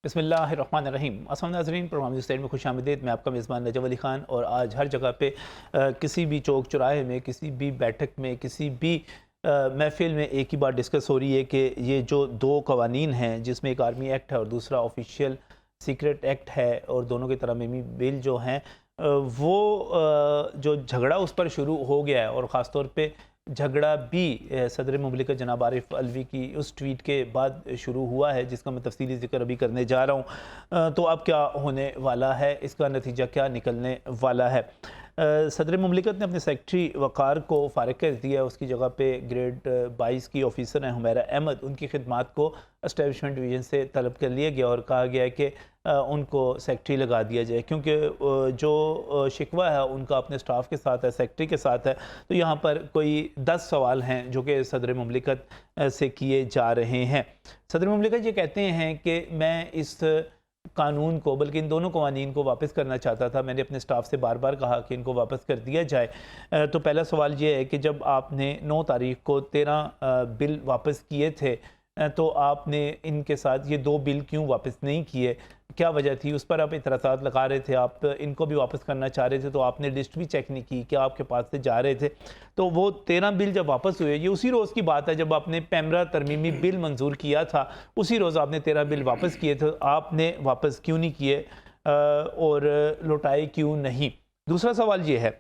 बिस्मिल्लाहिर्रहमानिर्रहीम। अस्सलाम नाज़रीन, प्रोग्राम न्यूज़ में खुशामदीद। मैं आपका मेज़बान नजब अली ख़ान और आज हर जगह पे किसी भी चौक चौराहे में, किसी भी बैठक में, किसी भी महफ़िल में एक ही बात डिस्कस हो रही है कि ये जो दो कवानीन हैं, जिसमें एक आर्मी एक्ट है और दूसरा ऑफिशियल सीक्रेट एक्ट है, और दोनों की तरमीमी बिल जो हैं वो जो झगड़ा उस पर शुरू हो गया है, और ख़ास तौर पे झगड़ा भी सदर मुमलिकत जनाब आरिफ अलवी की उस ट्वीट के बाद शुरू हुआ है, जिसका मैं तफसीली ज़िक्र अभी करने जा रहा हूँ। तो अब क्या होने वाला है, इसका नतीजा क्या निकलने वाला है। सदर मुमलिकत ने अपने सेक्रेटरी वक़ार को फ़ारिग कर दिया। उसकी जगह पे ग्रेड 22 की ऑफिसर हैं हुमैरा अहमद, उनकी खिदमात को एस्टेब्लिशमेंट डिवीज़न से तलब कर लिया गया और कहा गया है कि उनको सेक्रेटरी लगा दिया जाए, क्योंकि जो शिकवा है उनका अपने स्टाफ के साथ है, सेक्रेटरी के साथ है। तो यहाँ पर कोई 10 सवाल हैं जो कि सदर मुमलिकत से किए जा रहे हैं। सदर मुमलिकत ये कहते हैं कि मैं इस कानून को, बल्कि इन दोनों कवानीन को वापस करना चाहता था। मैंने अपने स्टाफ से बार बार कहा कि इनको वापस कर दिया जाए। तो पहला सवाल ये है कि जब आपने 9 तारीख को 13 बिल वापस किए थे, तो आपने इनके साथ ये 2 बिल क्यों वापस नहीं किए? क्या वजह थी? उस पर आप इतराज़ात लगा रहे थे, आप इनको भी वापस करना चाह रहे थे, तो आपने लिस्ट भी चेक नहीं की, क्या आपके पास से जा रहे थे? तो वो 13 बिल जब वापस हुए, ये उसी रोज़ की बात है जब आपने पैमरा तरमीमी बिल मंजूर किया था। उसी रोज़ आपने 13 बिल वापस किए थे। आपने वापस क्यों नहीं किए और लौटाए क्यों नहीं? दूसरा सवाल ये है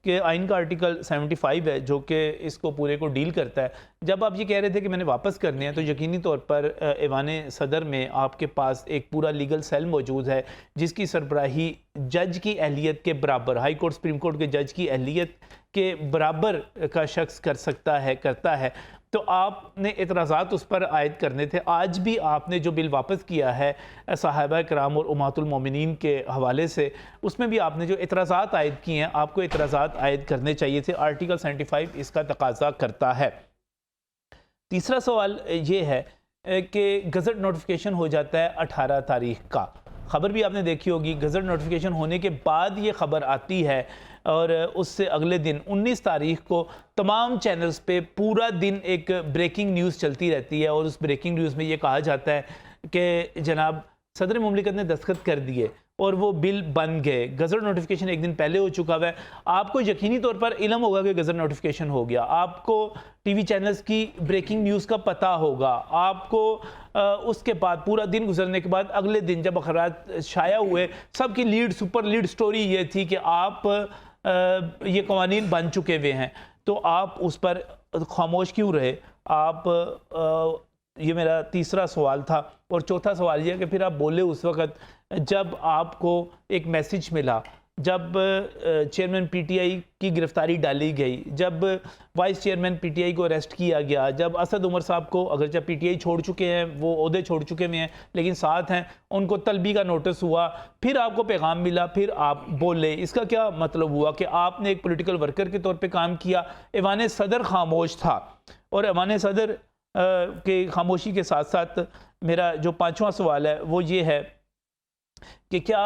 कि आइन का आर्टिकल 75 है जो कि इसको पूरे को डील करता है। जब आप ये कह रहे थे कि मैंने वापस करने हैं, तो यकीनी तौर पर ऐवान सदर में आपके पास एक पूरा लीगल सेल मौजूद है, जिसकी सरबराही जज की अहलियत के बराबर, हाई कोर्ट सुप्रीम कोर्ट के जज की अहलियत के बराबर का शख्स करता है। तो आपने एतराज़ात उस पर आयद करने थे। आज भी आपने जो बिल वापस किया है सहाबा कराम और उम्महातुल मोमिनीन के हवाले से, उसमें भी आपने जो एतराज़ात आयद किए हैं, आपको एतराज़ात आयद करने चाहिए थे। आर्टिकल 75 इसका तकाजा करता है। तीसरा सवाल ये है कि गज़ट नोटिफिकेशन हो जाता है 18 तारीख का। ख़बर भी आपने देखी होगी, गज़ट नोटिफिकेशन होने के बाद ये ख़बर आती है और उससे अगले दिन 19 तारीख को तमाम चैनल्स पे पूरा दिन एक ब्रेकिंग न्यूज़ चलती रहती है, और उस ब्रेकिंग न्यूज़ में ये कहा जाता है कि जनाब सदर मुमलिकत ने दस्तखत कर दिए और वो बिल बन गए। गज़ट नोटिफिकेशन एक दिन पहले हो चुका हुआ है। आपको यकीनी तौर पर इल्म होगा कि गज़ट नोटिफिकेशन हो गया, आपको टीवी चैनल्स की ब्रेकिंग न्यूज़ का पता होगा, आपको उसके बाद पूरा दिन गुजरने के बाद अगले दिन जब अखबारात शाया हुए, सबकी लीड सुपर लीड स्टोरी ये थी कि आप ये कवानीन बन चुके हुए हैं, तो आप उस पर खामोश क्यों रहे? आप ये मेरा तीसरा सवाल था। और चौथा सवाल ये कि फिर आप बोले उस वक़्त जब आपको एक मैसेज मिला, जब चेयरमैन पीटीआई की गिरफ्तारी डाली गई, जब वाइस चेयरमैन पीटीआई को अरेस्ट किया गया, जब असद उमर साहब को, अगर जब पीटीआई छोड़ चुके हैं, वो ओहदे छोड़ चुके हुए हैं लेकिन साथ हैं, उनको तलबी का नोटिस हुआ, फिर आपको पैगाम मिला, फिर आप बोले। इसका क्या मतलब हुआ कि आपने एक पॉलिटिकल वर्कर के तौर पर काम किया, ऐवान सदर खामोश था। और ऐवान सदर के खामोशी के साथ साथ मेरा जो पाँचवा सवाल है वो ये है कि क्या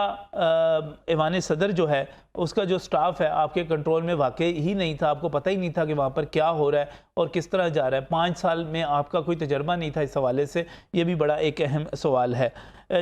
ऐवान सदर जो है उसका जो स्टाफ है आपके कंट्रोल में वाकई ही नहीं था? आपको पता ही नहीं था कि वहाँ पर क्या हो रहा है और किस तरह जा रहा है? 5 साल में आपका कोई तजर्बा नहीं था इस हवाले से। ये भी बड़ा एक अहम सवाल है।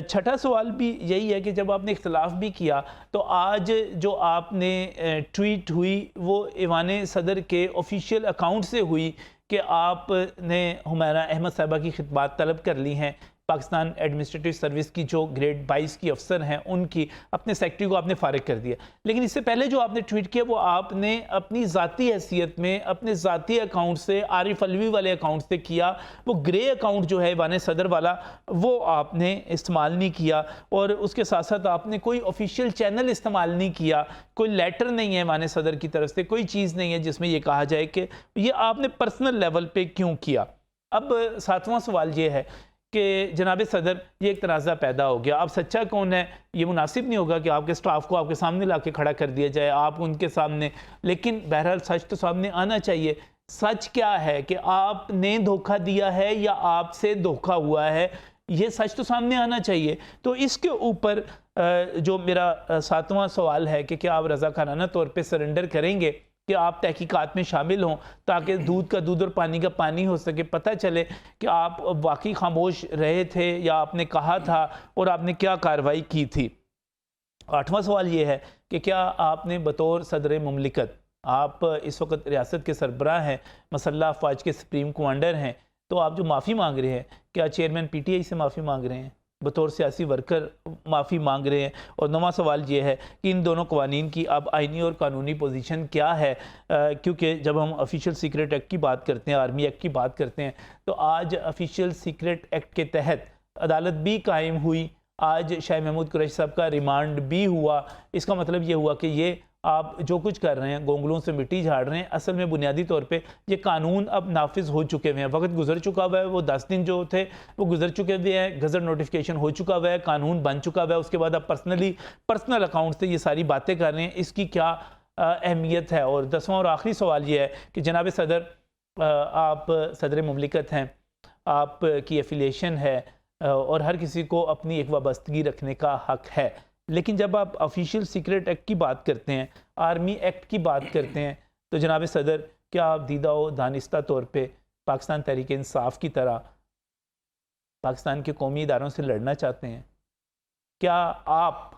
छठा सवाल भी यही है कि जब आपने इख्तलाफ भी किया, तो आज जो आपने ट्वीट हुई वो ऐवान सदर के ऑफिशियल अकाउंट से हुई कि आपने हुमैरा अहमद साहिबा की खिदमत तलब कर ली हैं, पाकिस्तान एडमिनिस्ट्रेटिव सर्विस की जो ग्रेड 22 की अफसर हैं, उनकी अपने सेक्रेटरी को आपने फारिग कर दिया। लेकिन इससे पहले जो आपने ट्वीट किया वो आपने अपनी ज़ाती हैसियत में अपने ज़ाती अकाउंट से, आरिफ अलवी वाले अकाउंट से किया। वो ग्रे अकाउंट जो है ऐवान सदर वाला, वो आपने इस्तेमाल नहीं किया, और उसके साथ साथ आपने कोई ऑफिशियल चैनल इस्तेमाल नहीं किया, कोई लेटर नहीं है ऐवान सदर की तरफ से, कोई चीज़ नहीं है जिसमें यह कहा जाए कि ये आपने पर्सनल लेवल पे क्यों किया। अब 7वां सवाल ये है कि जनाब सदर, ये एक तनाज़ा पैदा हो गया, अब सच्चा कौन है? ये मुनासिब नहीं होगा कि आपके स्टाफ को आपके सामने ला के खड़ा कर दिया जाए, आप उनके सामने। लेकिन बहरहाल सच तो सामने आना चाहिए। सच क्या है कि आपने धोखा दिया है या आपसे धोखा हुआ है, ये सच तो सामने आना चाहिए। तो इसके ऊपर जो मेरा 7वां सवाल है कि क्या आप रज़ाकाराना तौर पे सरेंडर करेंगे कि आप तहकीकात में शामिल हों, ताकि दूध का दूध और पानी का पानी हो सके, पता चले कि आप वाकई खामोश रहे थे या आपने कहा था और आपने क्या कार्रवाई की थी। 8वां सवाल ये है कि क्या आपने बतौर सदर मुमलिकत, आप इस वक्त रियासत के सरबराह हैं, मसल्ह अफवाज के सुप्रीम कमांडर हैं, तो आप जो माफ़ी मांग रहे हैं, क्या चेयरमैन PTI से माफ़ी मांग रहे हैं, बतौर सियासी वर्कर माफ़ी मांग रहे हैं? और 9वां सवाल ये है कि इन दोनों कवानीन की अब आइनी और कानूनी पोजीशन क्या है? क्योंकि जब हम ऑफिशियल सीक्रेट एक्ट की बात करते हैं, आर्मी एक्ट की बात करते हैं, तो आज ऑफिशियल सीक्रेट एक्ट के तहत अदालत भी कायम हुई, आज शाह महमूद कुरैशी साहब का रिमांड भी हुआ। इसका मतलब ये हुआ कि ये आप जो कुछ कर रहे हैं, गोंगलों से मिट्टी झाड़ रहे हैं, असल में बुनियादी तौर पे ये कानून अब नाफिज हो चुके हुए हैं। वक्त गुजर चुका हुआ है, वो 10 दिन जो थे वो गुजर चुके हुए हैं, गजट नोटिफिकेशन हो चुका हुआ है, कानून बन चुका हुआ है। उसके बाद आप पर्सनल अकाउंट से ये सारी बातें कर रहे हैं, इसकी क्या अहमियत है? और 10वां और आखिरी सवाल ये है कि जनाब सदर, आप सदर मुमलिकत हैं, आपकी एफिलिएशन है और हर किसी को अपनी एक वाबस्तगी रखने का हक है, लेकिन जब आप ऑफिशियल सीक्रेट एक्ट की बात करते हैं, आर्मी एक्ट की बात करते हैं, तो जनाब सदर, क्या आप दीदा व दानिस्ता तौर पे पाकिस्तान तहरीक इंसाफ की तरह पाकिस्तान के कौमी इदारों से लड़ना चाहते हैं? क्या आप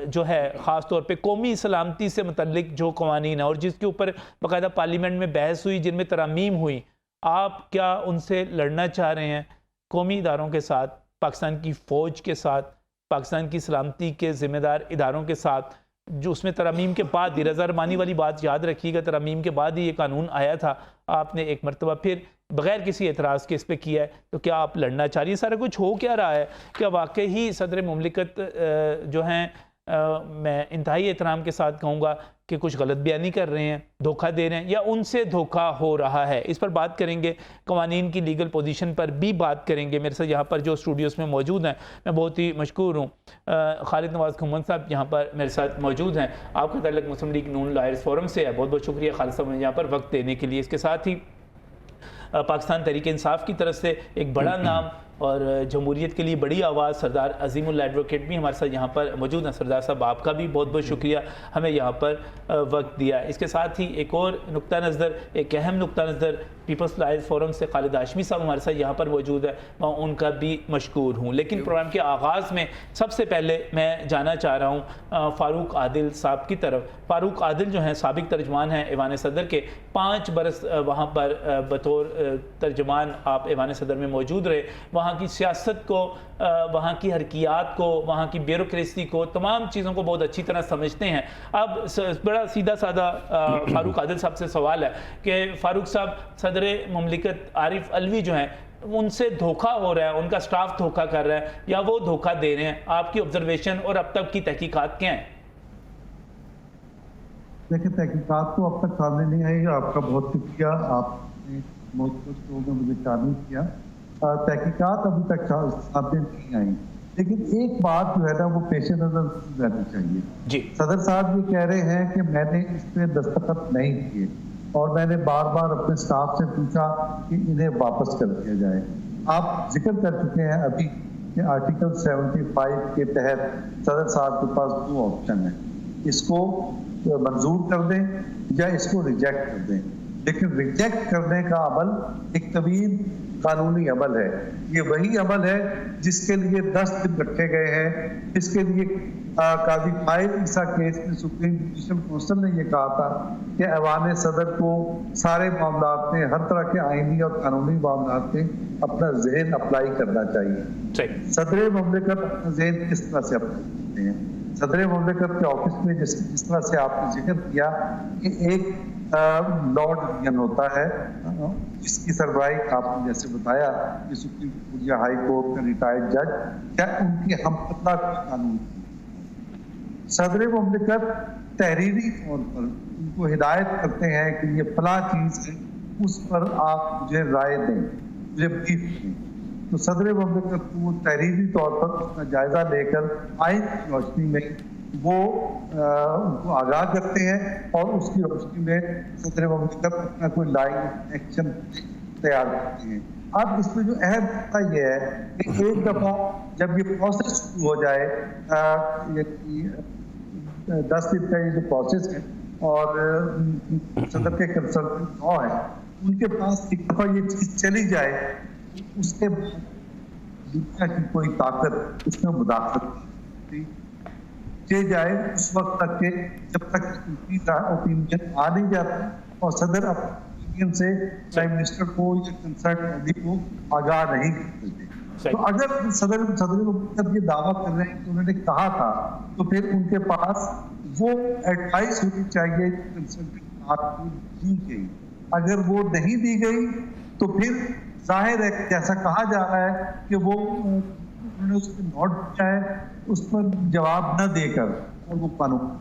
जो है ख़ास तौर पे कौमी सलामती से मुतल्लिक जो कवानीन है और जिसके ऊपर बाकायदा पार्लियामेंट में बहस हुई, जिनमें तरमीम हुई, आप क्या उनसे लड़ना चाह रहे हैं? कौमी इदारों के साथ, पाकिस्तान की फ़ौज के साथ, पाकिस्तान की सलामती के ज़िम्मेदार इदारों के साथ, जो उसमें तरमीम के बाद ही, रज़ा रमानी वाली बात याद रखिएगा, तरमीम के बाद ही ये कानून आया था, आपने एक मरतबा फिर बग़ैर किसी एतराज़ के इस पर किया है, तो क्या आप लड़ना चाह रही है? सारा कुछ हो क्या रहा है? क्या वाकई ही सदर मुमलिकत जो हैं, मैं इंतहाई एहतराम के साथ कहूँगा कि कुछ गलत बयानी कर रहे हैं, धोखा दे रहे हैं, या उनसे धोखा हो रहा है? इस पर बात करेंगे, कवानीन की लीगल पोजीशन पर भी बात करेंगे। मेरे साथ यहाँ पर जो स्टूडियोज़ में मौजूद हैं, मैं बहुत ही मशकूर हूँ, खालिद नवाज़ खुम्मन साहब यहाँ पर मेरे साथ मौजूद हैं। आपका ताल्लुक मुस्लिम लीग नून लॉयर्स फोरम से है, बहुत बहुत शुक्रिया खालिद साहब यहाँ पर वक्त देने के लिए। इसके साथ ही पाकिस्तान तहरीक इंसाफ की तरफ से एक बड़ा नाम और जमहूरियत के लिए बड़ी आवाज़ सरदार अजीमुल्लाह एडवोकेट भी हमारे साथ यहाँ पर मौजूद हैं। सरदार साहब, आपका भी बहुत बहुत शुक्रिया हमें यहाँ पर वक्त दिया। इसके साथ ही एक और नुक्ता नज़र, एक अहम नुक्ता नज़र, पीपल्स लॉयर्स फोरम से खालिद हाशमी साहब हमारे साथ यहाँ पर मौजूद है, मैं उनका भी मशकूर हूँ। लेकिन प्रोग्राम के आगाज़ में सबसे पहले मैं जाना चाह रहा हूँ फ़ारूक आदिल साहब की तरफ। फ़ारूक आदिल जो हैं, साबिक तर्जमान हैं ऐवान सदर के, 5 बरस वहाँ पर बतौर तर्जमान आप ऐवान सदर में मौजूद रहे। वहाँ की सियासत को, वहाँ की हरकियात को, वहाँ की ब्यूरोक्रेसी को, तमाम चीज़ों को बहुत अच्छी तरह समझते हैं। अब बड़ा सीधा साधा फ़ारूक आदिल साहब से सवाल है कि फ़ारूक साहब, सदर मुमलिकत आरिफ अलवी जो हैं, उनसे धोखा हो रहा है, उनका स्टाफ धोखा कर रहा है या वो धोखा दे रहे हैं? आपकी ऑब्जर्वेशन और अब तक की तहकीकात क्या हैं? देखिए, तहकीकात तो अब तक सामने नहीं आई। आपका बहुत शुक्रिया, आपने मौजूद में मुझे शामिल किया। तहकीकात अभी तक सामने नहीं आई, लेकिन एक बात जो है ना, वो पेश नजर रहनी चाहिए जी। सदर साहब ये कह रहे हैं कि मैंने इस पे दस्तखत नहीं किए और मैंने बार बार अपने स्टाफ से पूछा कि इन्हें वापस कर दिया जाए। आप जिक्र कर चुके हैं अभी कि आर्टिकल 75 के तहत सदर साहब के पास 2 ऑप्शन है, इसको मंजूर कर दें या इसको रिजेक्ट कर दें। लेकिन रिजेक्ट करने का अमल एक तवील कानूनी अमल है। ये वही अमल है जिसके लिए 10 दिन रखे गए हैं। इसके लिए काजी फाइल ईसा केस में सुप्रीम जुडिशल काउंसिल ने ये कहा था कि ऐवान सदर को सारे मामलात में, हर तरह के आईनी और कानूनी मामलात में अपना जहन अप्लाई करना चाहिए। सदर मुमलिकत अपना जहन किस तरह से अप्लाई करते हैं? सदर मुमलिकत के ऑफिस में जिस तरह से आपने जिक्र किया कि एक लॉ डिवीजन होता है जिसकी सरबराही आपने जैसे बताया कि सुप्रीम कोर्ट या हाई कोर्ट का रिटायर्ड जज, क्या उनकी हमपत्ता कानून सदर मुमलिकत तहरीरी तौर पर उनको हिदायत करते हैं कि ये फला चीज़ है, उस पर आप मुझे राय दें, मुझे ब्रीफ दें। तो सदर मुमलिकत को तहरीरी तौर पर उसका जायजा लेकर आइन की रोशनी में वो उनको आगाह करते हैं और उसकी रोशनी में सदर मुमलिकत अपना कोई लाइन एक्शन तैयार करते हैं। अब इसमें जो अहम मुद्दा ये है कि एक दफ़ा जब ये प्रोसेस शुरू हो जाए, 10 दिन का ये जो प्रोसेस है, और सदर के कंसल्टेंट लॉ है, उनके पास एक दफा ये चीज चली जाए, उसके बाद दुनिया की कोई ताकत उसमें मुदाखलत की जाए उस वक्त तक के जब तक उनकी ओपिनियन आ नहीं जाता और सदर ओपिनियन से प्राइम मिनिस्टर को या कंसर्न बॉडी को आगाह नहीं करते। तो अगर सदर जब ये दावा कर रहे हैं कि उन्होंने कहा था, तो फिर उनके पास वो एडवाइस होनी चाहिए कंसल्टेंट आपको दी गई। अगर वो नहीं दी गई तो फिर जाहिर है जैसा कहा जा रहा है कि वो उन्होंने उस पर नोट किया है, उस पर जवाब न देकर और वो कानून।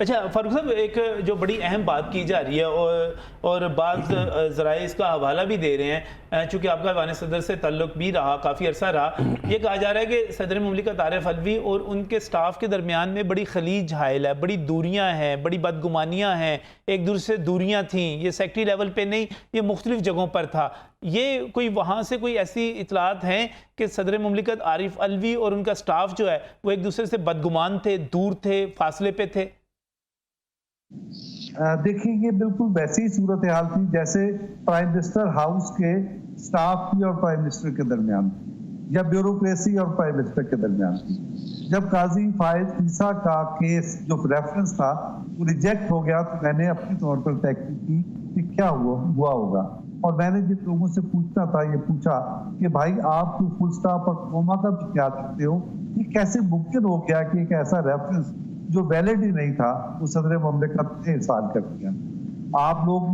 अच्छा फारूक साहब, एक जो बड़ी अहम बात की जा रही है और बाज़ ज़राए इसका हवाला भी दे रहे हैं, चूँकि आपका ऐवान सदर से ताल्लुक़ भी रहा, काफ़ी अरसा रहा, ये कहा जा रहा है कि सदर मुमलिकत आरिफ अलवी और उनके स्टाफ के दरमियान में बड़ी खलीज हायल है, बड़ी दूरियाँ हैं, बड़ी बदगुमानियाँ हैं, एक दूसरे से दूरियाँ थीं। ये सेक्टरी लेवल पे नहीं, ये मुख्तलिफ जगहों पर था। ये कोई वहाँ से कोई ऐसी इतलात हैं कि सदर मुमलिकत आरिफ अलवी और उनका स्टाफ जो है वो एक दूसरे से बदगुमान थे, दूर थे, फासले पे थे? देखिए, ये बिल्कुल वैसी ही सूरत हाल थी जैसे प्राइम मिनिस्टर हाउस के स्टाफ की और प्राइम मिनिस्टर के दरमियान थी, या ब्यूरोक्रेसी और प्राइम मिनिस्टर के दरमियान थी। जब काजी फायज ईसा का केस जो रेफरेंस था वो रिजेक्ट हो गया, तो मैंने अपने तौर पर तहकीक की कि क्या हुआ होगा, और मैंने जिन लोगों से पूछना था ये पूछा कि भाई आप तो फुल स्टॉप और कोमा का भी क्या करते हो, ये कैसे मुमकिन हो गया कि एक ऐसा रेफरेंस जो वैलिड ही नहीं था वो सदर मुमलिकत ने इरसाल कर दिया। आप लोग,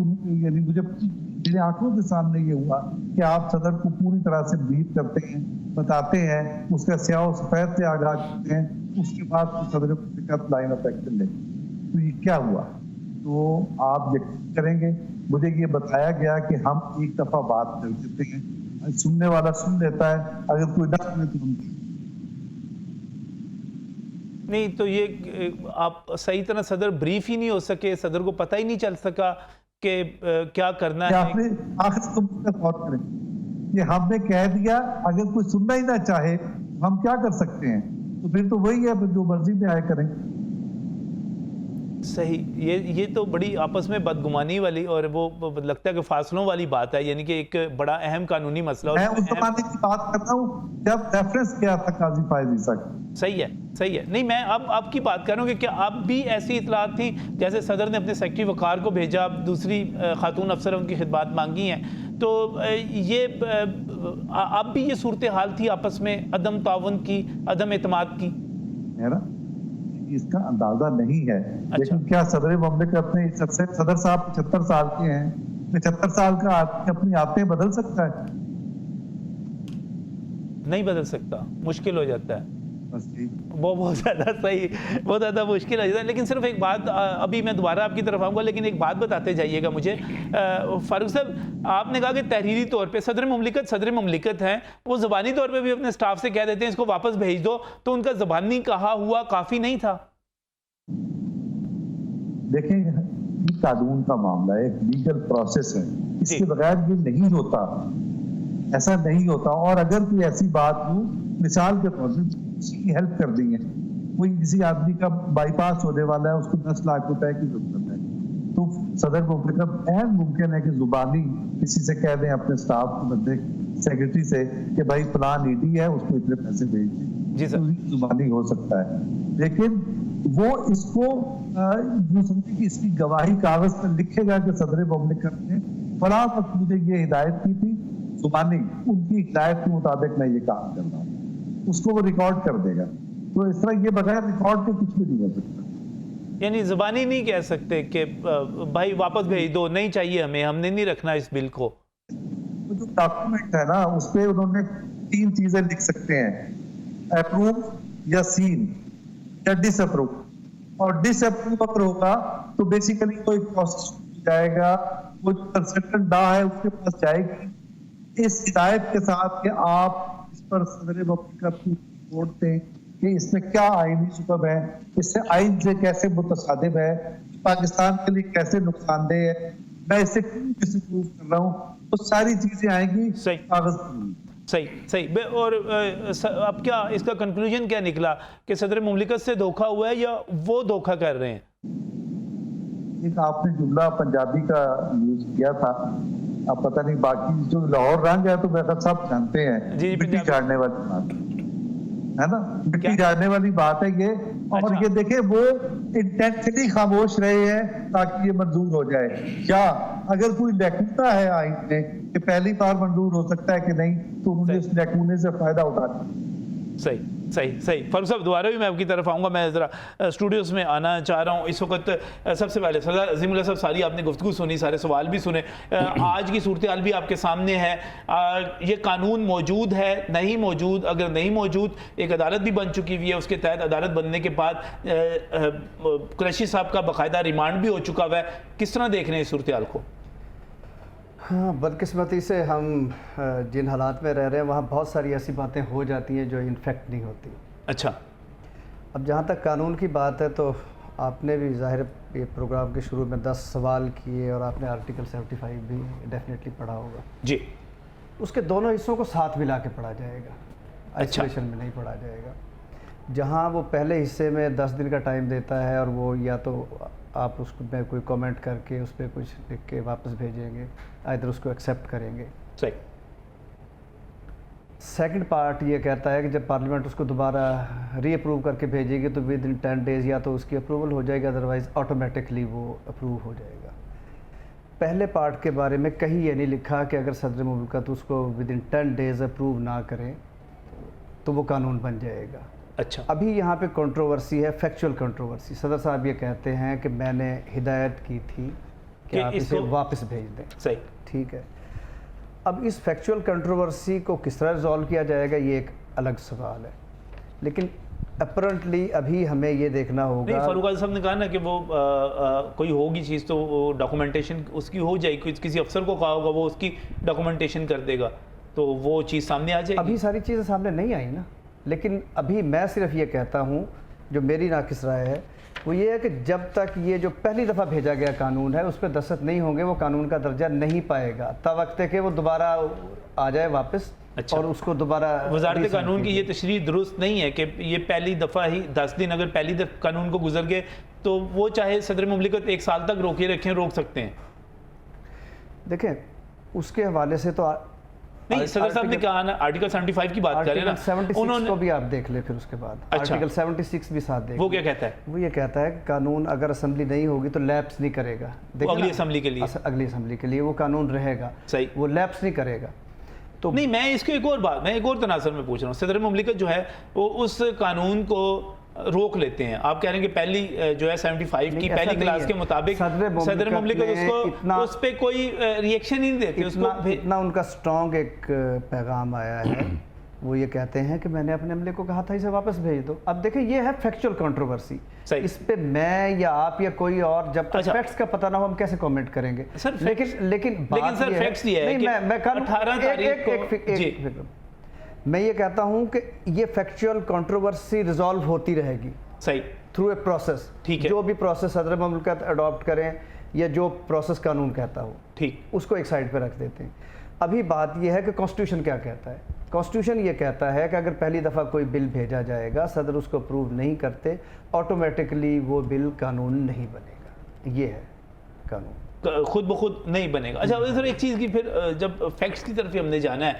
यानी मुझे मेरी आंखों के सामने ये हुआ कि आप सदर को पूरी तरह से ब्रीफ करते हैं, बताते हैं, उसका स्याह सफेद से आगाह करते हैं, उसके बाद तो सदर मुमलिकत लाइन ऑफ एक्शन ले। तो ये क्या हुआ? तो आप यकीन करेंगे, मुझे ये बताया गया कि हम एक दफा बात कर देते हैं, सुनने वाला सुन लेता है, अगर कोई ना सुने तो हम नहीं। तो ये आप सही तरह सदर ब्रीफ ही नहीं हो सके, सदर को पता ही नहीं चल सका कि क्या करना है। आपने आखिर तुम गौर करें, ये हमने कह दिया, अगर कोई सुनना ही ना चाहे हम क्या कर सकते हैं? तो फिर तो वही है जो मर्जी में आए करें। सही, ये तो बड़ी आपस में बदगुमानी वाली और वो लगता है कि फासलों वाली बात है, यानी कि एक बड़ा अहम कानूनी मसला। मैं उस जमाने की बात कर रहा हूँ जब रेफरेंस किया था काजी फायज ईसा का। सही है, सही है। नहीं, मैं अब आपकी बात कर रहा हूँ कि क्या अब भी ऐसी इतलात थी, जैसे सदर ने अपने सेक्रेटरी वकार को भेजा, दूसरी खातून अफसर उनकी खिदमात मांगी हैं, तो ये अब भी ये सूरत हाल थी आपस में अदम ताउन की, अदम एतमाद की? है ना, इसका अंदाजा नहीं है। अच्छा। लेकिन क्या सदर मुमलिकत ने सदर साहब 75 साल के हैं, 75 साल का आदमी अपनी आदतें बदल सकता है? नहीं बदल सकता, मुश्किल हो जाता है। वो बहुत ज़्यादा सही, बहुत ज़्यादा मुश्किल है। लेकिन सिर्फ एक बात, अभी मैं दोबारा आपकी तरफ आऊँगा, लेकिन एक बात बताते जाइएगा मुझे। फारूक साहब, आपने कहा कि तहरीरी तौर पे सदर मुमलिकत हैं, वो ज़बानी तौर पे भी अपने स्टाफ से कह देते हैं इसको वापस भेज दो, तो उनका ज़बानी कहा हुआ काफ़ी नहीं था? देखें, ये कानून का मामला है, एक लीगल प्रोसेस है, इसके बगैर ये नहीं होता, ऐसा नहीं होता। और अगर कोई ऐसी बात हो, मिसाल के तौर पर किसी की हेल्प कर दी है, कोई किसी आदमी का बाईपास होने वाला है, उसको 10 लाख रुपए की जरूरत है, तो सदर मुमलिकत ऐन मुमकिन है कि जुबानी किसी से कह दें, अपने स्टाफ को बंदे सेक्रेटरी से कि भाई प्लान ईडी है, उसको इतने पैसे भेज दें। जी सर। तो जुबानी हो सकता है, लेकिन वो इसको जो समझे कि इसकी गवाही कागज पर लिखेगा कि सदर मुमलिकत ने फला वक्त मुझे ये हिदायत की थी, जुबानी उनकी हिदायत के मुताबिक मैं ये काम कर रहा हूँ, उसको वो रिकॉर्ड कर देगा। तो इस तरह ये बगैर रिकॉर्ड के कुछ भी नहीं हो सकता। यानी ज़बानी नहीं कह सकते कि भाई वापस भेज दो, नहीं चाहिए हमें, हमने नहीं रखना इस बिल को। तो जो डॉक्यूमेंट है ना, उस पर उन्होंने 3 चीजें लिख सकते हैं, अप्रूव या सील या डिसअप्रूव। और डिसअप्रूव अगर होगा तो बेसिकली कोई प्रोसेस जाएगा, वो जो कंसल्टेंट डा है उसके पास जाएगी इस हिदायत के साथ कि आप इस पर सदर मुमलिकत की रिपोर्ट दें कि इसमें क्या आईनी सबब है, इससे आइन से कैसे मुतसादिब है, पाकिस्तान के लिए कैसे नुकसानदेह है, मैं इससे क्यों डिसअप्रूव कर रहा हूँ, तो सारी चीजें आएंगी कागज पर। सही। और अब क्या इसका कंक्लूजन क्या निकला कि सदर मुमलिकत से धोखा हुआ है या वो धोखा कर रहे हैं? एक आपने जुमला पंजाबी का यूज किया था, अब पता नहीं बाकी जो लाहौर रंग है तो वैसा सब जानते हैं, जी, मिट्टी पंजाबी। झाड़ने वाली बात है ना, मिट्टी क्या? झाड़ने वाली बात है ये। और अच्छा। ये देखे वो इंटेंशनली खामोश रहे हैं ताकि ये मंजूर हो जाए। क्या अगर कोई लैकूना है आइन में कि पहली बार मंजूर हो सकता है कि नहीं, तो उन्होंने इस लैकूने से फायदा उठाना। सही सही सही। फारूक साहब दोबारा भी मैं आपकी तरफ आऊँगा, मैं ज़रा स्टूडियोज़ में आना चाह रहा हूँ इस वक्त। सबसे पहले सरदार अज़ीमुल्लाह साहब, सारी आपने गुफ्तगू सुनी, सारे सवाल भी सुने, आज की सूरत हाल भी आपके सामने है। ये कानून मौजूद है, नहीं मौजूद? अगर नहीं मौजूद, एक अदालत भी बन चुकी हुई है, उसके तहत अदालत बनने के बाद कुरैशी साहब का बाकायदा रिमांड भी हो चुका हुआ है। किस तरह देख रहे हैं इस सूरत हाल को? हाँ, बदकिस्मती से हम जिन हालात में रह रहे हैं वहाँ बहुत सारी ऐसी बातें हो जाती हैं जो इनफेक्ट नहीं होती। अच्छा। अब जहाँ तक कानून की बात है तो आपने भी ज़ाहिर ये प्रोग्राम के शुरू में 10 सवाल किए और आपने आर्टिकल 75 भी डेफिनेटली पढ़ा होगा जी। उसके दोनों हिस्सों को साथ मिला के पढ़ा जाएगा, अच्छा। आइसोलेशन में नहीं पढ़ा जाएगा। जहाँ वो पहले हिस्से में 10 दिन का टाइम देता है और वो या तो आप उसको में कोई कमेंट करके उस पर कुछ लिख के वापस भेजेंगे, इधर उसको एक्सेप्ट करेंगे। सही। सेकंड पार्ट ये कहता है कि जब पार्लियामेंट उसको दोबारा रीअप्रूव करके भेजेगी तो विद इन 10 डेज़ या तो उसकी अप्रूवल हो जाएगी, अदरवाइज़ ऑटोमेटिकली वो अप्रूव हो जाएगा। पहले पार्ट के बारे में कहीं ये नहीं लिखा कि अगर सदर मुमलिकत उसको विद इन 10 डेज़ अप्रूव ना करें तो वो कानून बन जाएगा। अच्छा। अभी यहाँ पे कंट्रोवर्सी है, फैक्चुअल कंट्रोवर्सी। सदर साहब ये कहते हैं कि मैंने हिदायत की थी कि आप इसे वापस भेज दें। सही। ठीक है, अब इस फैक्चुअल कंट्रोवर्सी को किस तरह रिजॉल्व किया जाएगा ये एक अलग सवाल है, लेकिन अपरेंटली अभी हमें ये देखना नहीं, होगा। फारूक आज़म साहब ने कहा ना कि वो कोई होगी चीज़ तो वो डॉक्यूमेंटेशन उसकी हो जाएगी, किसी अफसर को कहा होगा वो उसकी डॉक्यूमेंटेशन कर देगा, तो वो चीज़ सामने आ जाएगी। अभी सारी चीज़ें सामने नहीं आई ना, लेकिन अभी मैं सिर्फ ये कहता हूँ, जो मेरी नाकिस राय है वो ये है कि जब तक ये जो पहली दफ़ा भेजा गया कानून है उस पर दस्तखत नहीं होंगे वो कानून का दर्जा नहीं पाएगा, तब वक्त है कि वो दोबारा आ जाए वापस। अच्छा। और उसको दोबारा वज़ारत कानून की ये तशरीह दुरुस्त नहीं है कि ये पहली दफ़ा ही 10 दिन अगर पहली दफ़ा कानून को गुजर गए तो वो चाहे सदर मुमलिकत 1 साल तक रोके रखें, रोक सकते हैं। देखें उसके हवाले से तो नहीं, सदर साहब ने कहा ना, आर्टिकल 75 की बात करें ना, 76 उन्होंने को भी आप देख ले, फिर उसके बाद अच्छा। आर्टिकल 76 भी साथ देख। वो क्या कहता है? वो ये कहता है कि कानून अगर असेंबली नहीं होगी तो लैप्स नहीं करेगा। वो अगली असेंबली के लिए, अगली असेंबली के लिए वो कानून रहेगा। सही। वो लैप्स नहीं करेगा। तो नहीं, मैं इसको एक और बात, मैं एक और तनासर में पूछ रहा हूँ। सदर मुमलिकत जो है वो उस कानून को रोक लेते हैं। आप कह रहे हैं कि पहली जो है 75 की पहली क्लास के मुताबिक सदर मुमलिकत उसको उस पर कोई रिएक्शन ही नहीं देती। इतना उनका स्ट्रॉन्ग एक पैगाम आया है, वो ये कहते हैं कि मैंने अपने अमले को कहा था इसे वापस भेज दो। अब देखें ये है फैक्चुअल कंट्रोवर्सी, इस पे मैं या आप या कोई और जब तक फैक्ट्स का पता ना हो हम कैसे कमेंट करेंगे। सर लेकिन सर फैक्ट्स ये है कि मैं 18 तारीख को मैं ये कहता हूं कि ये फैक्चुअल कंट्रोवर्सी रिजॉल्व होती रहेगी। सही। Through a process. ठीक है। जो भी प्रोसेस सदर मुमलिकत अडॉप्ट करें या जो प्रोसेस कानून कहता हो, ठीक, उसको एक साइड पे रख देते हैं। अभी बात यह है कि कॉन्स्टिट्यूशन क्या कहता है। कॉन्स्टिट्यूशन ये कहता है कि अगर पहली दफ़ा कोई बिल भेजा जाएगा, सदर उसको अप्रूव नहीं करते, ऑटोमेटिकली वो बिल कानून नहीं बनेगा। ये है कानून, खुद ब खुद नहीं बनेगा। अच्छा, सर एक चीज़ की फिर जब फैक्ट्स की तरफ ही हमने जाना है,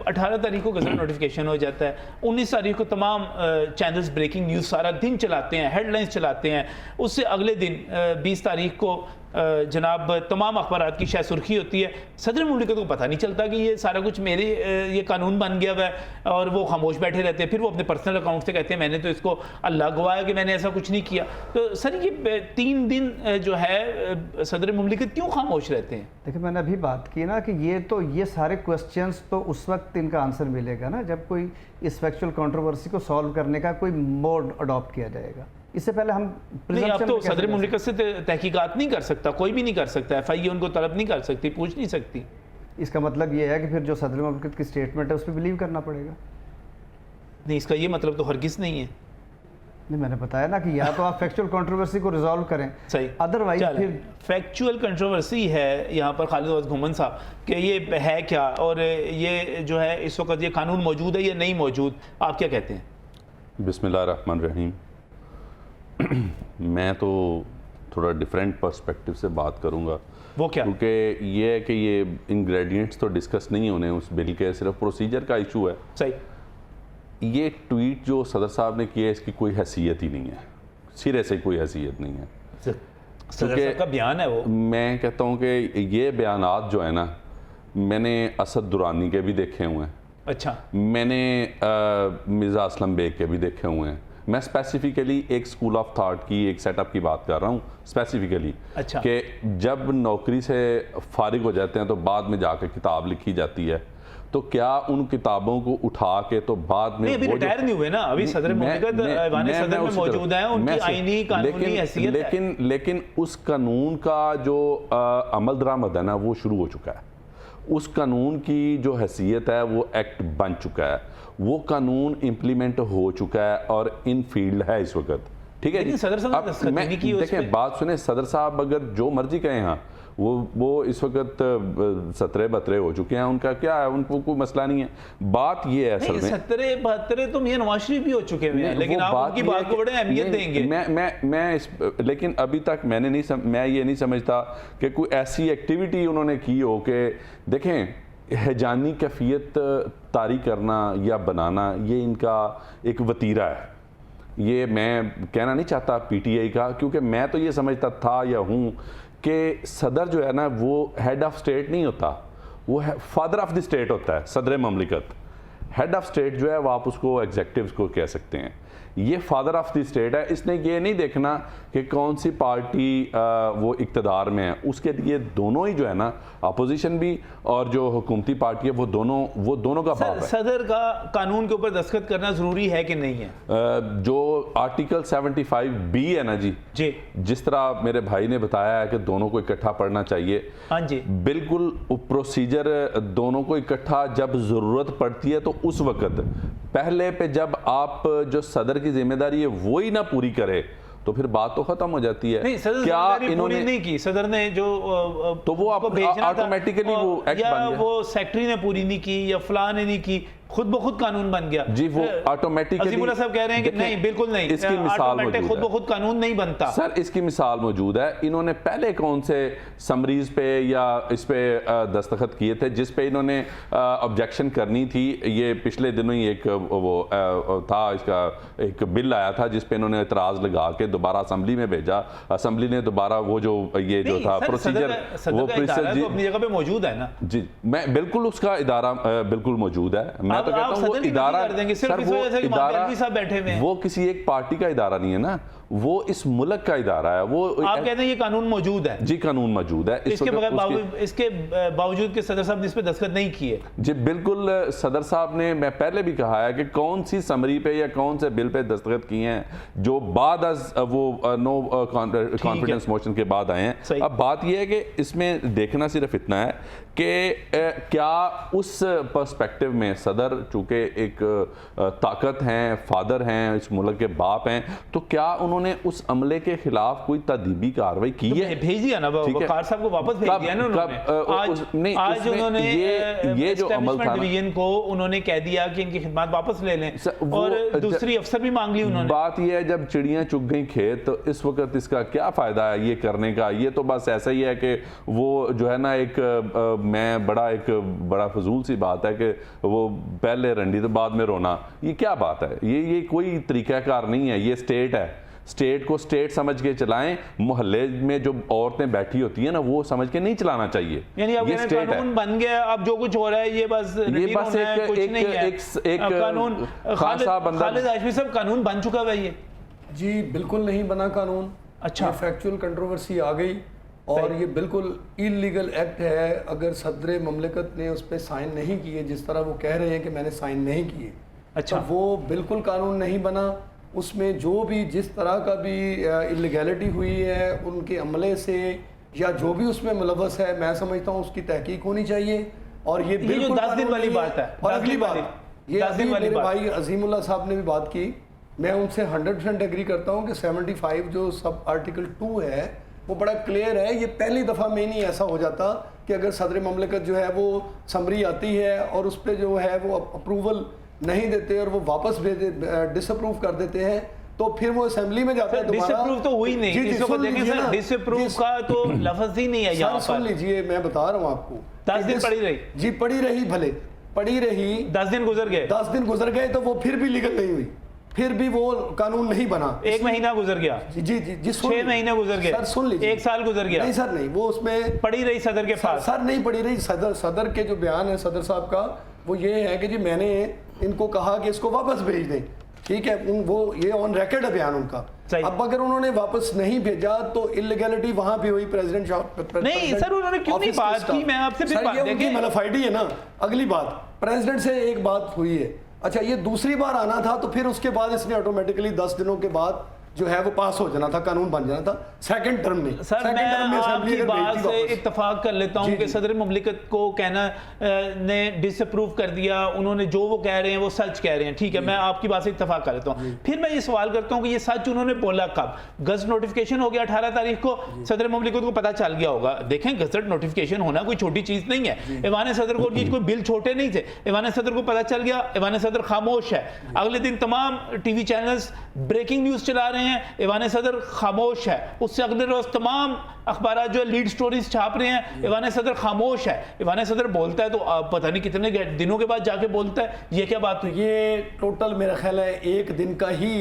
18 तारीख को गज़ट नोटिफिकेशन हो जाता है, 19 तारीख को तमाम चैनल्स ब्रेकिंग न्यूज़ सारा दिन चलाते हैं, हेडलाइंस चलाते हैं। उससे अगले दिन 20 तारीख को जनाब तमाम अखबारात की शायद सुर्खी होती है। सदर मुमलिकत को पता नहीं चलता कि ये सारा कुछ मेरे ये कानून बन गया हुआ है और वो खामोश बैठे रहते हैं। फिर वो अपने पर्सनल अकाउंट से कहते हैं मैंने तो इसको अल्लाह गवाह है कि मैंने ऐसा कुछ नहीं किया। तो सर ये 3 दिन जो है सदर मुमलिकत क्यों खामोश रहते हैं? देखिए मैंने अभी बात की ना कि ये सारे क्वेश्चंस तो उस वक्त इनका आंसर मिलेगा ना जब कोई इस फैक्चुअल कंट्रोवर्सी को सॉल्व करने का कोई मोड अडॉप्ट किया जाएगा। इससे पहले हम नहीं, अब तो सदर मुमलिकत से तहकीकात नहीं कर सकता, कोई भी नहीं कर सकता, FIA उनको तलब नहीं कर सकती, पूछ नहीं सकती। इसका मतलब ये है कि फिर जो सदर मुमलिकत की स्टेटमेंट है उस पर बिलीव करना पड़ेगा। नहीं, इसका ये मतलब तो हरगिज़ नहीं है। नहीं, मैंने बताया ना कि या तो आप फैक्चुअल कंट्रोवर्सी को रिजॉल्व करें, सही, अदरवाइज फिर फैक्चुअल कंट्रोवर्सी है यहाँ पर खालिद घुमन साहब कि ये है क्या और ये जो है इस वक्त ये कानून मौजूद है या नहीं मौजूद, आप क्या कहते हैं? बिस्मिल्लाहिर्रहमानिर्रहीम। मैं तो थोड़ा डिफरेंट पर्सपेक्टिव से बात करूंगा। वो क्या? क्योंकि ये है कि ये इंग्रेडिएंट्स तो डिस्कस नहीं होने उस बिल के, सिर्फ प्रोसीजर का इशू है। सही। ये ट्वीट जो सदर साहब ने किया इसकी कोई हैसियत ही नहीं है, सिरे से कोई हैसियत नहीं है। सदर साहब का बयान है वो। मैं कहता हूँ कि ये बयानात जो है ना, मैंने असद दुरानी के भी देखे हुए हैं, अच्छा, मैंने मिर्ज़ा असलम बेग के भी देखे हुए हैं। मैं स्पेसिफिकली एक स्कूल ऑफ थॉट की, एक सेटअप की बात कर रहा हूँ स्पेसिफिकली। अच्छा। कि जब नौकरी से फारिग हो जाते हैं तो बाद में जाकर किताब लिखी जाती है, तो क्या उन किताबों को उठा के तो बाद में नहीं, अभी रिटायर नहीं हुए ना, अभी सदर मुमलिकत ऐवान सदर में मौजूद हैं, उनकी आईनी कानूनी हैसियत है। लेकिन उस कानून का जो अमल दरामद है ना वो शुरू हो चुका है। उस कानून की जो हैसियत है वो एक्ट बन चुका है, वो कानून इम्प्लीमेंट हो चुका है और इन फील्ड है इस वक्त। ठीक है, लेकिन सदर साहब अब ने दस्तखत मैं नहीं की उस पे। देखें बात सुने, सदर साहब अगर जो मर्जी कहें, हाँ वो इस वक्त 17-72 हो चुके हैं, उनका क्या है, उनको कोई मसला नहीं है। बात ये है असल में 17-72 तो मियां नवाज शरीफ भी हो चुके हैं, लेकिन आप उनकी बात को बड़े अहमियत देंगे। लेकिन अभी तक मैं ये नहीं समझता कि कोई ऐसी एक्टिविटी उन्होंने की हो कि देखें हैजानी कैफियत तारी करना या बनाना, ये इनका एक वतीरा है। ये मैं कहना नहीं चाहता पीटीआई का, क्योंकि मैं तो ये समझता था या हूँ कि सदर जो है ना वो हेड ऑफ स्टेट नहीं होता, वो है फादर ऑफ द स्टेट होता है। सदर ममलिकत, हेड ऑफ स्टेट जो है वो आप उसको एग्जेक्टिव को कह सकते हैं, ये फादर ऑफ द स्टेट है। इसने ये नहीं देखना कि कौन सी पार्टी वो इक़्तिदार में है, उसके लिए दोनों ही जो है ना, अपोजिशन भी और जो हुकूमती पार्टी है वो दोनों का बाप है। सदर का कानून के ऊपर दस्तखत करना जरूरी है कि नहीं है? जो आर्टिकल 75B है ना जी, जिस तरह मेरे भाई ने बताया है कि दोनों को इकट्ठा पढ़ना चाहिए, हाँ जी, बिल्कुल प्रोसीजर दोनों को इकट्ठा जब जरूरत पड़ती है तो उस वक्त पहले पे जब आप जो सदर की जिम्मेदारी है वो ही ना पूरी करे तो फिर बात तो खत्म हो जाती है। नहीं, सदर क्या इन्होंने नहीं की, सदर ने जो तो वो ऑटोमेटिकली वो एक्ट या बन गया, वो सेक्रेटरी ने पूरी नहीं की या फलां ने नहीं की, खुद ब खुद कानून बन गया जी। वो ऑटोमेटिकली अजीमुल्लाह साहब कह रहे हैं कि नहीं, बिल्कुल नहीं, इसकी मिसाल मौजूद है, खुद ब खुद कानून नहीं बनता। सर इसकी मिसाल मौजूद है। इन्होंने पहले कौन से समरीज पे या इस पे दस्तखत किए थे जिस पे इन्होंने ऑब्जेक्शन करनी थी? ये पिछले दिनों ही एक वो था, इसका एक बिल आया था जिस पे इन्होंने एतराज लगा के दोबारा असेंबली में भेजा, असेंबली ने दोबारा वो जो ये जो था प्रोसीजर वो प्रोसीजर अपनी जगह पे मौजूद है ना जी। मैं बिल्कुल उसका इदारा बिल्कुल मौजूद है। मैं तो कहता हूँ वो इदारा सर, वो किसी एक पार्टी का इदारा नहीं है ना, वो इस मुल्क का इदारा है। वो आप कहते हैं ये कानून मौजूद है? जी, कानून मौजूद है। इसके बावजूद के सदर साहब ने इस पे दस्तखत नहीं किए? जी बिल्कुल, सदर साहब ने, मैं पहले भी कहा है कि कौन सी समरी पे या कौन से बिल पे दस्तखत किए हैं जो बाद वो नो कॉन्फिडेंस मोशन के बाद आए हैं। अब बात यह है कि इसमें देखना सिर्फ इतना है कि क्या उस पर्सपेक्टिव में सदर चूंकि एक ताकत हैं, फादर हैं, इस मुल्क के बाप हैं, तो क्या उन्होंने उस अमले के खिलाफ कोई तदबीबी कार्रवाई की है? भेज दिया ना, वकार साहब को वापस भेज दिया ना उन्होंने। आज उन्होंने ये जो अमल था डिवीजन को उन्होंने कह दिया कि इनकी खिदमत वापस ले लें और दूसरी अफसर भी मांग ली उन्होंने। बात ये है जब चिड़ियां चुग गई खेत तो इस वक्त इसका क्या फायदा है ये करने का? ये तो बस ऐसा ही है कि वो जो है ना एक बड़ा फजूल सी बात है कि वो पहले रंडी तो बाद में रोना। ये क्या बात है? ये कोई तरीकाकार नहीं है। ये स्टेट है, स्टेट को स्टेट समझ के चलाएं। मोहल्ले में जो औरतें बैठी होती हैं ना वो समझ के नहीं चलाना चाहिए। यानी अब ये कानून बन गया, अब जो कुछ हो रहा है ये बस एक कानून। खालिद हाशमी साहब, कानून बन चुका है ये? जी बिल्कुल नहीं बना कानून। अच्छा, फैक्चुअल कंट्रोवर्सी आ गई और ये बिल्कुल इलीगल एक्ट है। अगर सदर ममलिकत ने उस पर साइन नहीं किए, जिस तरह वो कह रहे हैं कि मैंने साइन नहीं किए, अच्छा, तो वो बिल्कुल कानून नहीं बना। उसमें जो भी जिस तरह का भी इलीगैलिटी हुई है उनके अमले से या जो भी उसमें मुलव्वस है, मैं समझता हूँ उसकी तहकीक होनी चाहिए। और ये बिल्कुल 10 दिन वाली बात है। और अगली बात ये अभी मेरे भाई अजीमुल्लाह साहब ने भी बात की, मैं उनसे 100% एग्री करता हूँ कि 75 जो सब आर्टिकल 2 है वो बड़ा क्लियर है। ये पहली दफ़ा में नहीं ऐसा हो जाता कि अगर सदर ममलिकत जो है वो समरी आती है और उस पर जो है वो अप्रूवल नहीं देते और वो वापस डिसअप्रूव कर देते हैं, तो फिर वो असेंबली में जाता है दोबारा। डिसअप्रूव तो हुई नहीं, जी, इसको सुन देखें लीजिए सर, ना। डिसअप्रूव का तो लफ्ज ही नहीं है यहाँ सर सुन पर। लीजिए, मैं बता रहा हूँ आपको 10 दिन पड़ी रही। जी पड़ी रही, भले पड़ी रही, 10 दिन गुजर गए, 10 दिन गुजर गए तो वो फिर भी लीगल नहीं हुई, फिर भी वो कानून नहीं बना। 1 महीना गुजर गया, जी जी जी जी, 6 महीने गुजर गए, सर सुन लीजिए, 1 साल गुजर गया, नहीं सर नहीं, वो उसमें पड़ी रही सदर के पास। सर नहीं पड़ी रही। सदर के जो बयान है सदर साहब का, वो ये है कि जी मैंने इनको कहा कि इसको वापस भेज दें, ठीक है, वो ये ऑन रिकॉर्ड है बयान उनका। सही। अब अगर उन्होंने वापस नहीं भेजा तो इलीगैलिटी वहां भी हुई प्रेसिडेंट नहीं सर, उन्होंने क्यों नहीं बात की? मैं आपसे फिर बात देखिए मलफाइडी है ना। अगली बात, प्रेसिडेंट से एक बात हुई है, अच्छा ये दूसरी बार आना था, तो फिर उसके बाद इसने ऑटोमेटिकली 10 दिनों के बाद जो है वो पास हो जाना था, कानून बन जाना था सेकंड टर्म में। सर मैं आपकी बात से इत्तेफाक कर लेता हूं कि सदर मुमलिकत को कहना ने डिसअप्रूव कर दिया, उन्होंने जो वो कह रहे हैं वो सच कह रहे हैं, ठीक है, मैं आपकी बात से इत्तेफाक कर लेता हूं। फिर मैं ये सवाल करता हूं कि ये सच उन्होंने बोला कब? गजट नोटिफिकेशन हो गया 18 तारीख को, सदर मुमलिकत को पता चल गया होगा। देखें, गजट नोटिफिकेशन होना कोई छोटी चीज नहीं है। ईवान सदर को कोई बिल छोटे नहीं थे, ईवान सदर को पता चल गया, ईवान सदर खामोश है। अगले दिन तमाम टीवी चैनल्स ब्रेकिंग न्यूज चला रहे हैं, ईवान सदर खामोश है। उससे अगले रोज तमाम अखबार जो लीड स्टोरीज छाप रहे हैं, ईवान सदर खामोश है। ईवान सदर बोलता है तो पता नहीं कितने दिनों के बाद जाके बोलता है। ये क्या बात हुई? ये टोटल मेरा ख्याल है एक दिन का ही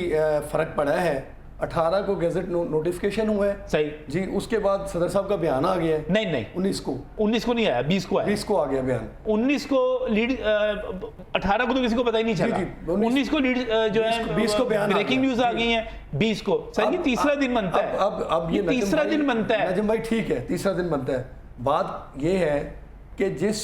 फर्क पड़ा है। 18 को गैजेट नोटिफिकेशन हुआ है, सही जी, उसके बाद सदर साहब का बयान आ गया है। नहीं 19 को नहीं आया, 20 को आया, 20 को आ गया बयान। 19 को लीड 18 को तो किसी को पता ही नहीं चला। जी, 19 को लीड जो है 20 को बयान ब्रेकिंग न्यूज आ गई है, 20 को। सर ये तीसरा दिन बनता है, अब ये तीसरा दिन बनता है। नजम भाई ठीक है, तीसरा दिन बनता है। बात ये है कि जिस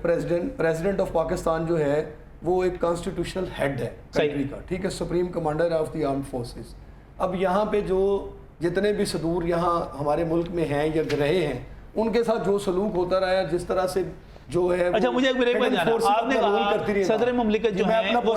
प्रेसिडेंट ऑफ पाकिस्तान जो है वो एक कॉन्स्टिट्यूशनल हेड है कंट्री का, ठीक है, supreme commander of the armed forces. अब यहाँ पे जो जितने भी सदूर यहाँ हमारे मुल्क में हैं या रहे हैं, उनके साथ जो सलूक होता रहा है, जिस तरह से जो है, अच्छा मुझे एक ब्रेक में जाना, आपने कहा सदर मुमलिकत जो है वो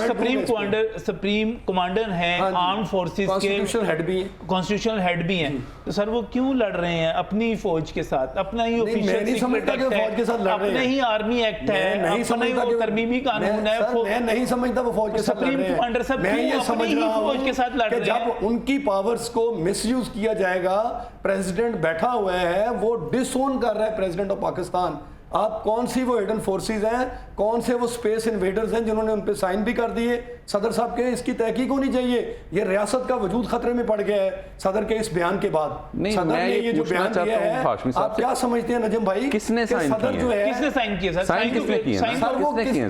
सुप्रीम कमांडर हैं, आर्म्ड फोर्सेस के कॉन्स्टिट्यूशनल हेड भी हैं, कॉन्स्टिट्यूशनल हेड भी हैं। तो सर वो क्यों लड़ रहे हैं अपनी फौज के साथ? अपना ही ऑफिशियल सीक्रेट एक्ट है, अपना ही आर्मी एक्ट है, अपना ही वो तरमीमी कानून है। मैं नहीं समझता वो फौज के साथ लड़ रहे हैं। सुप्रीम कमांडर साहब क्यों अपनी ही फौज के साथ लड़ रहे हैं? जब उनकी पावर्स को मिसयूज किया जाएगा, प्रेसिडेंट बैठा हुआ है, वो डिसोन कर रहा है प्रेसिडेंट ऑफ पाकिस्तान। आप कौन सी वो हिडन फोर्सेस हैं, कौन से वो स्पेस इन्वेडर्स हैं जिन्होंने उन पे साइन भी कर दिए सदर साहब के? इसकी तहकीक होनी चाहिए। ये रियासत का वजूद खतरे में पड़ गया है सदर के इस बयान के बाद। सदर ने ये जो बयान दिया है, आप क्या समझते हैं नजम भाई, किसने साइन सदर जो है, किसने साइन किए सर? साइन किसने किए?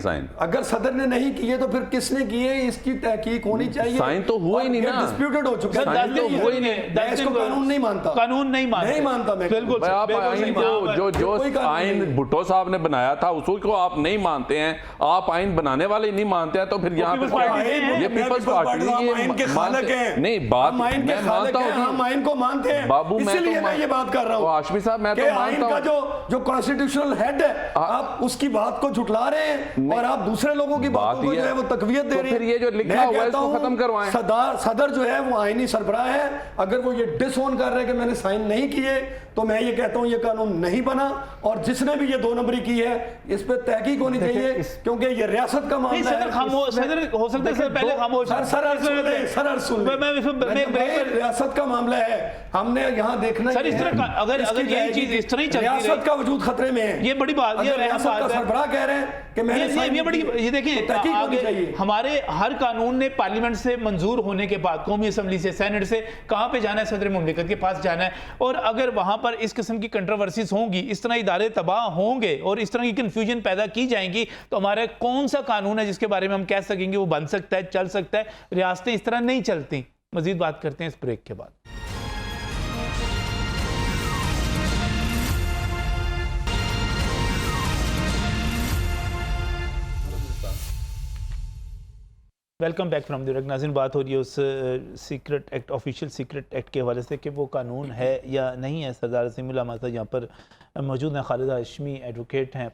साइन अगर सदर ने नहीं किए तो फिर किसने किए, इसकी तहकीक होनी चाहिए। साइन तो हुआ ही नहीं ना, डिस्प्यूटेड हो चुका है, इसको कानून नहीं मानता, कानून नहीं मानता मैं बिल्कुल। आप आइन जो आइन भुट्टो साहब ने बनाया था उसको आप नहीं मानते हैं, आप आइन बनाने वाले नहीं मानते हैं, तो फिर यहाँ पे ये पीपल्स पार्टी नहीं बात मैं मानता हूँ, हम आइन को मानते हैं बाबू, इसलिए मैं ये बात कर रहा हूँ हाशमी साहब, मैं तो मानता हूँ जो कॉन्स्टिट्यूशनल हेड है, आप उसकी बात को झुटला रहे हैं और आप दूसरे लोगों की बातों को जो है वो तकवीयत दे रहे हैं। फिर ये जो लिखा हुआ है इसको खत्म करवाएं। सदर जो है वो आईनी सरबराह है, अगर वो ये डिसओन कर रहे हैं कि मैंने साइन नहीं किए, तो मैं ये कहता हूं ये कानून नहीं बना, और जिसने भी ये 2 नंबरी की है इस पे तहकीक होनी चाहिए, क्योंकि ये रियासत का मामला है। सदर हो सकता है पहले खामोश, रियासत का मामला है, हमने यहाँ देखना सर इस तरह अगर यही चीज इस तरह ही चलती रही, रियासत का वजूद खतरे में है, ये बड़ी बात, ये रियासत का सरबराह कह रहे हैं कि मैंने ये बड़ी, ये देखिए आगे हमारे हर कानून ने पार्लियामेंट से मंजूर होने के बाद, कौमी असम्बली से, सेनेट से, कहाँ पे जाना है? सदर मुमलिकत के पास जाना है। और अगर वहां पर इस किस्म की कंट्रोवर्सीज होंगी, इस तरह इदारे तबाह होंगे और इस तरह की कंफ्यूजन पैदा की जाएंगी, तो हमारे कौन सा कानून है जिसके बारे में हम कह सकेंगे वो बन सकता है, चल सकता है? रियासतें इस तरह नहीं चलती। मजीद बात करते हैं इस ब्रेक के बाद। Welcome back from the break. नाज़रीन, बात हो रही है उस secret act, official secret act के हवाले से कि वो कानून है या नहीं है। सरदार अज़ीमुल्लाह हमारे साथ यहाँ पर मौजूद हैं, खालिद हाशमी एडवोकेट हैं,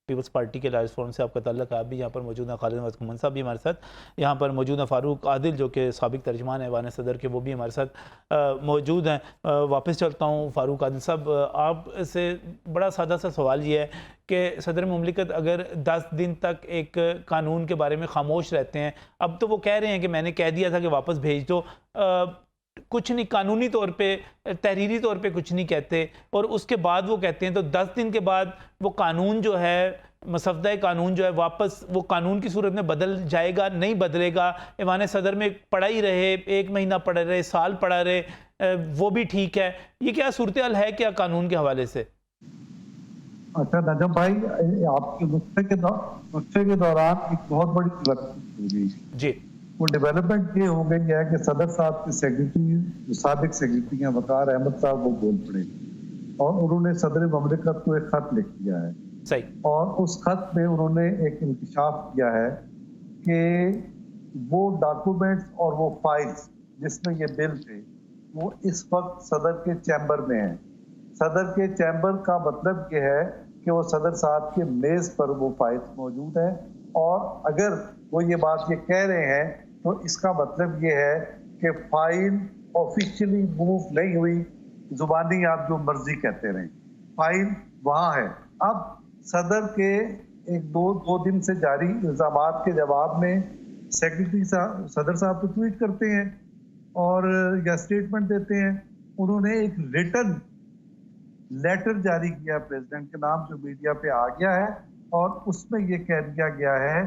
पीपल्स पार्टी के लार्ज फोरम से आपका ताल्लुक है, आप भी यहाँ पर मौजूद हैं। खालिद अहमद साहब भी हमारे साथ यहाँ पर मौजूद हैं। फ़ारूक आदिल जो कि साबिक तर्जमान ऐवान सदर के, वो भी हमारे साथ मौजूद हैं। वापस चलता हूँ फ़ारूक आदिल साहब, आपसे बड़ा सादा सा सवाल ये है कि सदर मुमलिकत अगर 10 दिन तक एक कानून के बारे में खामोश रहते हैं, अब तो वो कह रहे हैं कि मैंने कह दिया था कि वापस भेज दो, कुछ नहीं, कानूनी तौर पे, तहरीरी तौर पे कुछ नहीं कहते, और उसके बाद वो कहते हैं तो 10 दिन के बाद वो कानून जो है, मसवदा कानून जो है, वापस वो कानून की सूरत में बदल जाएगा, नहीं बदलेगा, ऐवान सदर में पड़ा ही रहे, 1 महीना पड़ा रहे, साल पड़ा रहे, वो भी ठीक है। ये क्या सूरत हाल है क्या कानून के हवाले से? अच्छा नजम भाई, आपके नुस्खे के दौरान एक बहुत बड़ी गलती हो गई जी। वो डेवलपमेंट ये हो गई है कि सदर साहब के सेक्रेटरी, जो साबिक सेक्रेटरी हैं वकार अहमद साहब, वो बोल पड़े और उन्होंने सदर मुमलिकत को एक खत लिख दिया है। सही। और उस खत में उन्होंने एक इंकशाफ किया है कि वो डॉक्यूमेंट्स और वो फाइल्स जिसमें ये बिल थे, वो इस वक्त सदर के चैम्बर में है। सदर के चैम्बर का मतलब ये है कि वो सदर साहब के मेज पर वो फाइल्स मौजूद है, और अगर वो ये बात ये कह रहे हैं तो इसका मतलब ये है कि फाइल ऑफिशियली मूव नहीं हुई, जुबानी आप जो मर्जी कहते रहें, फाइल वहाँ है। अब सदर के दो दिन से जारी इल्जामात के जवाब में सेक्रेटरी साहब, सदर साहब तो ट्वीट करते हैं और या स्टेटमेंट देते हैं। उन्होंने एक रिटन लेटर जारी किया प्रेसिडेंट के नाम, जो मीडिया पे आ गया है, और उसमें ये कह दिया गया है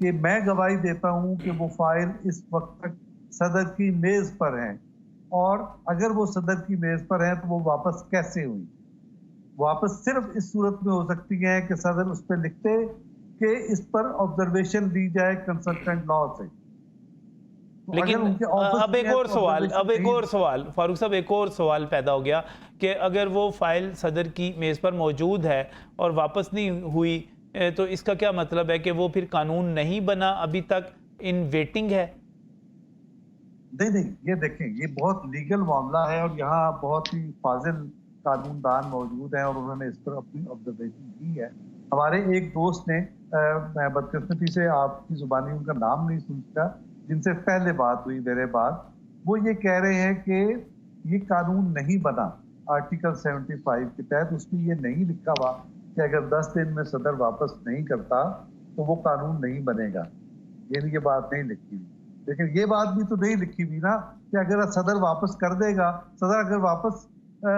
कि मैं गवाही देता हूं कि वो फाइल इस वक्त तक सदर की मेज पर है, और अगर वो सदर की मेज पर है तो वो वापस कैसे हुई। वापस सिर्फ इस सूरत में हो सकती है कि सदर उस पर लिखते कि इस पर ऑब्जर्वेशन दी जाए कंसल्टेंट लॉ से। तो लेकिन अब एक और सवाल फारूक साहब, एक और सवाल पैदा हो गया कि अगर वो फाइल सदर की मेज पर मौजूद है और वापस नहीं हुई, तो इसका क्या मतलब है कि वो फिर कानून नहीं बना, अभी तक इन वेटिंग है? नहीं, ये देखें, ये बहुत लीगल मामला है और यहाँ बहुत ही फाजिल कानूनदान मौजूद हैं और उन्होंने इस पर अपनी ऑब्जर्वेशन की है। हमारे एक दोस्त ने, मैं बदकिस्मती से आपकी जुबानी उनका नाम नहीं सुन सका, जिनसे पहले बात हुई मेरे बाद, वो ये कह रहे हैं कि ये कानून नहीं बना आर्टिकल 75 के तहत। उसमें ये नहीं लिखा हुआ कि अगर 10 दिन में सदर वापस नहीं करता तो वो कानून नहीं बनेगा, ये बात नहीं लिखी हुई। लेकिन ये बात भी तो नहीं लिखी हुई ना कि अगर सदर वापस कर देगा, सदर अगर वापस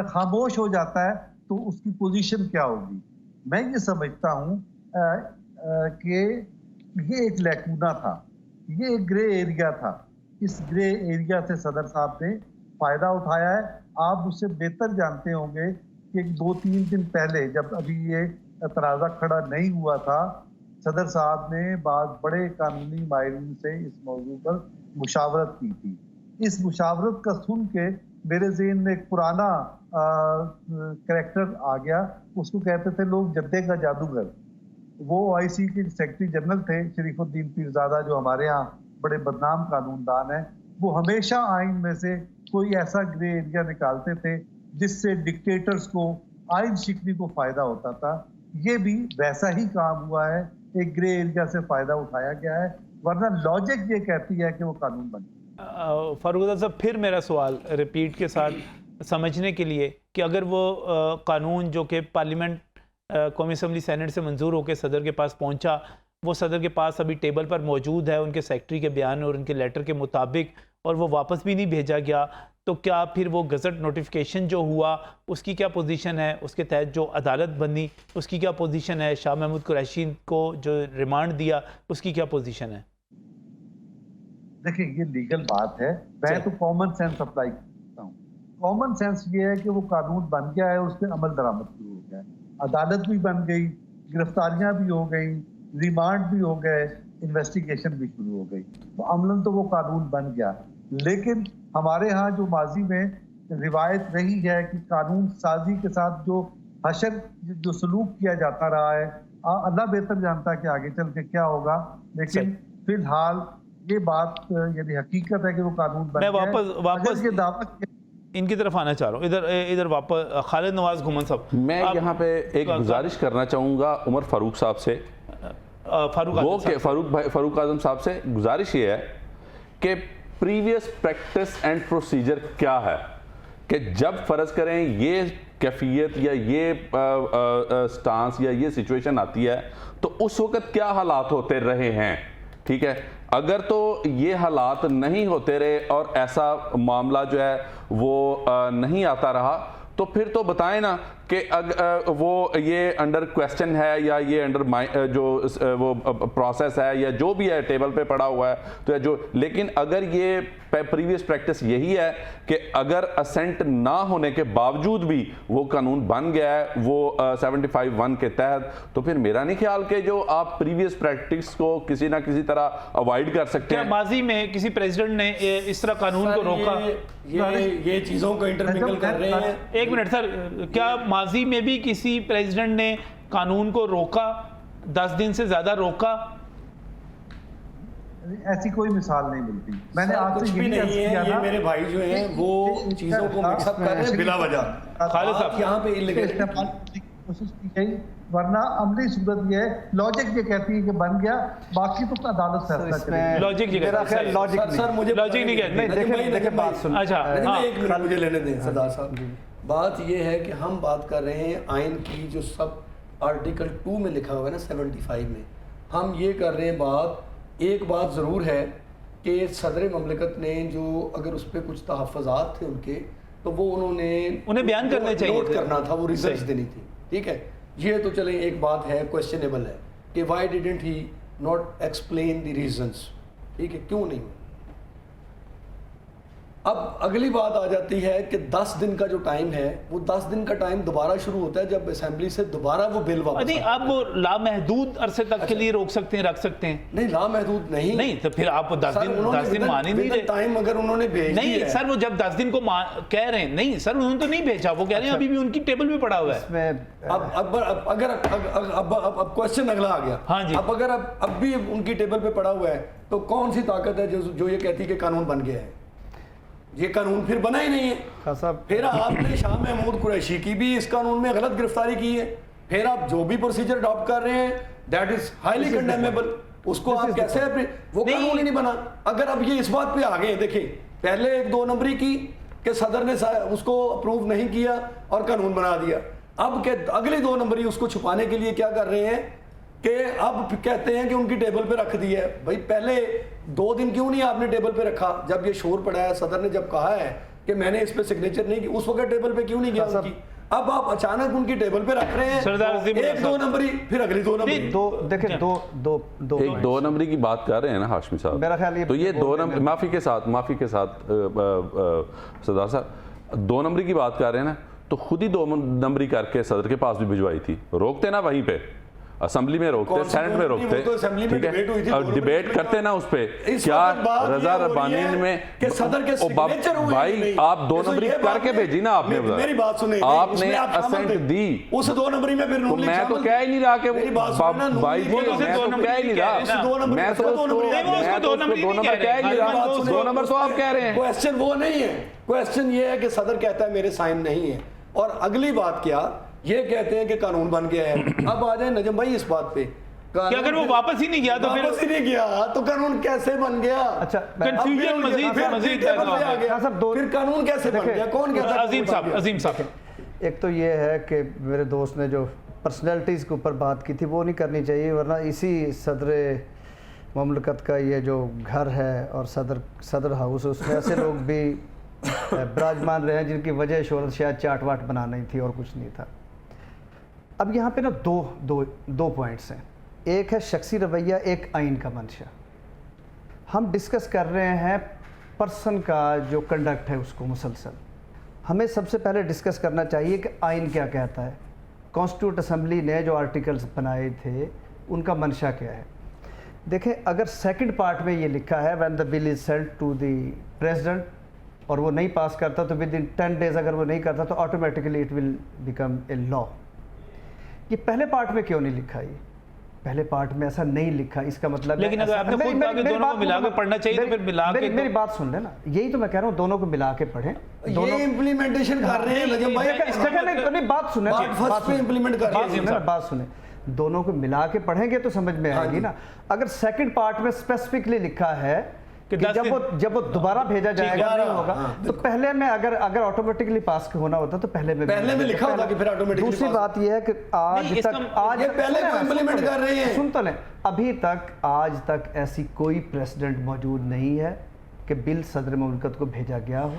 खामोश हो जाता है तो उसकी पोजीशन क्या होगी। मैं ये समझता हूँ कि ये एक लैकूना था, ये एक ग्रे एरिया था। इस ग्रे एरिया से सदर साहब ने फायदा उठाया है। आप उससे बेहतर जानते होंगे कि 2-3 दिन पहले जब अभी ये तनाज़ा खड़ा नहीं हुआ था, सदर साहब ने बाद बड़े कानूनी माहिरीन से इस मौजू पर मुशावरत की थी। इस मुशावरत का सुन के मेरे ज़हन में एक पुराना कैरेक्टर आ गया, उसको कहते थे लोग जद्दे का जादूगर। वो OIC के सेक्रेटरी जनरल थे, शरीफुद्दीन पीरजादा, जो हमारे यहाँ बड़े बदनाम कानूनदान हैं। वो हमेशा आइन में से कोई ऐसा ग्रे एरिया निकालते थे जिससे डिक्टेटर्स को, आइन शिकनी को फायदा होता था। ये भी वैसा ही काम हुआ है, एक ग्रे एरिया से फायदा उठाया गया है, वरना लॉजिक ये कहती है कि वो कानून बने। फारूक साहब, फिर मेरा सवाल रिपीट के साथ समझने के लिए कि अगर वो कानून जो कि पार्लियामेंट, कौमी असम्बली, सेनेट से मंजूर होकर सदर के पास पहुंचा, वो सदर के पास अभी टेबल पर मौजूद है उनके सेक्रेटरी के बयान और उनके लेटर के मुताबिक, और वो वापस भी नहीं भेजा गया, तो क्या फिर वो गज़ट नोटिफिकेशन जो हुआ उसकी क्या पोजीशन है? उसके तहत जो अदालत बनी उसकी क्या पोजीशन है? शाह महमूद कुरैशी को जो रिमांड दिया उसकी क्या पोजीशन है? देखिए, ये लीगल बात है, मैं तो कॉमन सेंस अप्लाई करता हूँ। कॉमन सेंस ये है कि वो कानून बन गया है, उस पर अमल दरामद शुरू हो गया है, अदालत भी बन गई, गिरफ्तारियां भी हो गई, रिमांड भी हो गए, इन्वेस्टिगेशन भी शुरू हो गई, तो अमलन तो वो कानून बन गया। लेकिन हमारे यहाँ जो माजी में रिवायत रही है कि कानून साजी के साथ जो हशर, जो सलूक किया जाता रहा है, अल्लाह बेहतर जानता है कि आगे चल के क्या होगा। लेकिन फिलहाल ये बात यानी हकीकत है कि वो कानून बन गया है। वापस ये दावा इनकी तरफ आना चाह रहा हूँ, इधर वापस खालिद नवाज घुमन साहब। मैं यहाँ पे एक गुजारिश करना चाहूँगा उमर फारूक साहब से, फारूक आजम साहब से। गुजारिश ये है कि प्रीवियस प्रैक्टिस एंड प्रोसीजर क्या है कि जब फ़र्ज़ करें ये कैफियत या ये स्टांस या ये सिचुएशन आती है तो उस वक़्त क्या हालात होते रहे हैं, ठीक है। अगर तो ये हालात नहीं होते रहे और ऐसा मामला जो है वो नहीं आता रहा तो फिर तो बताएं ना कि वो ये अंडर क्वेश्चन है या ये अंडर जो वो प्रोसेस है या जो भी है टेबल पे पड़ा हुआ है तो जो, लेकिन अगर ये प्रीवियस प्रैक्टिस यही है कि अगर असेंट ना होने के बावजूद भी वो कानून बन गया है वो 75(1) के तहत, तो फिर मेरा नहीं ख्याल कि जो आप प्रीवियस प्रैक्टिस को किसी ना किसी तरह अवॉइड कर सकते हैं। माजी में किसी प्रेसिडेंट ने इस तरह कानून को रोका? ये चीजों को इंटरमिंगल कर रहे हैं। एक मिनट सर, क्या माजी में भी किसी प्रेसिडेंट ने कानून को रोका, 10 दिन से ज्यादा रोका? ऐसी कोई मिसाल नहीं मिलती। मैंने आपसे कुछ भी नहीं है, ये मेरे भाई जो हैं वो चीजों को मिक्सअप कर रहे हैं बिला वजह। खालिद साहब यहाँ पे इल्लीगल कोशिश की गई, वरना अमली सूरत ये है, लॉजिक ये कहती है कि बन गया, बाकी तो अदालत फैसला करेगी। लॉजिक ये मेरा ख्याल लॉजिक सर मुझे लॉजिक नहीं कहती। देखें बात सुन। अच्छा एक मिनट मुझे लेने दें सरदार साहब। बात ये है कि हम बात कर रहे हैं आइन की जो सब आर्टिकल 2 में लिखा हुआ है ना 75 में, हम ये कर रहे हैं बात। एक बात ज़रूर है कि सदर ममलिकत ने जो अगर उस पर कुछ तहफ़्फ़ुज़ात थे उनके तो वो उन्हें बयान करने चाहिए, नोट करना था, वो रिजल्ट देनी थी, ठीक है। ये तो चले एक बात है क्वेश्चनेबल है कि Y didn't he not explain the reasons, ठीक है, क्यों नहीं। अब अगली बात आ जाती है कि 10 दिन का जो टाइम है वो 10 दिन का टाइम दोबारा शुरू होता है जब असेंबली से दोबारा वो बिल वापस नहीं, अब वो लामहदूद अरसे तक के लिए रोक सकते हैं, रख सकते हैं। नहीं, लामहदूद नहीं तो फिर आप 10 दिन मान ही नहीं रहे। टाइम अगर उन्होंने भेज नहीं दिया है। सर, वो जब 10 दिन को कह रहे हैं, नहीं सर उन्होंने तो नहीं भेजा, वो कह रहे हैं अभी भी उनकी टेबल पे पड़ा हुआ है। अब क्वेश्चन अगला आ गया। हाँ जी। अब अगर अब भी उनकी टेबल पे पड़ा हुआ है तो कौन सी ताकत है जो ये कहती है कि कानून बन गया है? ये कानून फिर बना ही नहीं है। फिर आपने शाह महमूद कुरैशी की भी इस कानून में गलत गिरफ्तारी की है। फिर आप जो भी प्रोसीजर अडॉप्ट कर रहे हैं दैट इज हाईली कंडेमेबल, उसको आप कैसे वो कानून ही नहीं बना। अगर अब ये इस बात पे आ गए, देखिए पहले एक 2 नंबरी की कि सदर ने उसको अप्रूव नहीं किया और कानून बना दिया, अब के अगली 2 नंबरी उसको छुपाने के लिए क्या कर रहे हैं कि अब कहते हैं कि उनकी टेबल पे रख दी है। भाई पहले 2 दिन क्यों नहीं आपने टेबल पे रखा? जब ये शोर पड़ा है, सदर ने जब कहा है कि मैंने इस पे सिग्नेचर नहीं की, उस वक्त टेबल पे क्यों नहीं गया उनकी? अब आप अचानक उनकी टेबल पे रख रहे हैं। एक 2 नंबरी फिर अगली 2 नंबरी। देखिए एक 2 नंबरी की बात कर रहे हैं ना हाशमी साहब, मेरा ख्याल तो ये 2 नंबर माफी के साथ सरदार साहब 2 नंबरी की बात कर रहे हैं ना, तो खुद ही 2 नंबरी करके सदर के पास भी भिजवाई थी। रोकते ना वहीं पे, असेंबली में रोकते, सेनेट में रोकते, ठीक है, और डिबेट करते ना उस पे। क्या रजा रब्बानी में सदर के सिग्नेचर हुए? भाई आप 2 नंबरी करके भेजी ना आपने, मेरी बात सुने, आपने असेंट दी उस 2 नंबरी में फिर तो मैं तो कह ही नहीं रहा कि भाई मैं तो कह ही नहीं रहा, मैं तो 2 नंबर कह ही नहीं रहा, 2 नंबर तो आप कह रहे हैं। क्वेश्चन वो नहीं है, क्वेश्चन ये है कि सदर कहता है मेरे साइन नहीं है, और अगली बात क्या ये कहते हैं कि कानून बन गया है। अब आ जाए नजम भाई इस बात पे कि अगर वो वापस ही नहीं गया तो फिर वापस ही नहीं गया तो कानून कैसे बन गया? अच्छा, कंफ्यूजन मजीद आ गया। फिर कानून कैसे बन गया? कौन कहता है? अजीम साहब, एक तो ये है कि मेरे दोस्त ने जो पर्सनैलिटीज़ के ऊपर बात की थी वो नहीं करनी चाहिए, वरना इसी सदर ममलकत का ये जो घर है और सदर हाउस, उसमें ऐसे लोग भी विराजमान रहे हैं जिनकी वजह शोहरत शायद चाट वाट बनाना ही थी और कुछ नहीं था। अब यहाँ पे ना दो पॉइंट्स हैं, एक है शख्सी रवैया, एक आइन का मंशा। हम डिस्कस कर रहे हैं पर्सन का जो कंडक्ट है उसको मुसलसल। हमें सबसे पहले डिस्कस करना चाहिए कि आइन क्या कहता है, कॉन्स्टिट्यूट असेंबली ने जो आर्टिकल्स बनाए थे उनका मंशा क्या है। देखें, अगर सेकंड पार्ट में ये लिखा है when the bill is sent to the president और वो नहीं पास करता तो विद इन 10 डेज अगर वो नहीं करता तो automatically it will become a law. ये पहले पार्ट में क्यों नहीं लिखा? ये पहले पार्ट में ऐसा नहीं लिखा, इसका मतलब है लेकिन अगर ऐसा- आपने खुद मेरी- कहा कि मेरी दोनों को बात मिला के सुनो, पढ़ना चाहिए, तो फिर मिला के मेरी बात सुन लेना, यही तो मैं कह रहा हूँ, दोनों को मिला के पढ़ें। ये इम्प्लीमेंटेशन कर रहे हैं नजम भाई, नहीं, बात सुने, बात फर्स्ट पे इम्प्लीमेंट कर रहे हैं। बात सुने, दोनों को मिला के पढ़ेंगे तो समझ में आएगी ना। अगर सेकंड पार्ट में स्पेसिफिकली लिखा है कि जब वो दोबारा भेजा जाएगा नहीं होगा, तो पहले में अगर ऑटोमेटिकली पास होना होता तो पहले में लिखा होता कि फिर ऑटोमेटिकली। दूसरी बात यह है कि आज पहले इम्प्लीमेंट कर रहे हैं। सुन तो लें, अभी तक आज तक ऐसी कोई प्रेसिडेंट मौजूद नहीं है कि बिल सदर मुमलिकत को भेजा गया हो,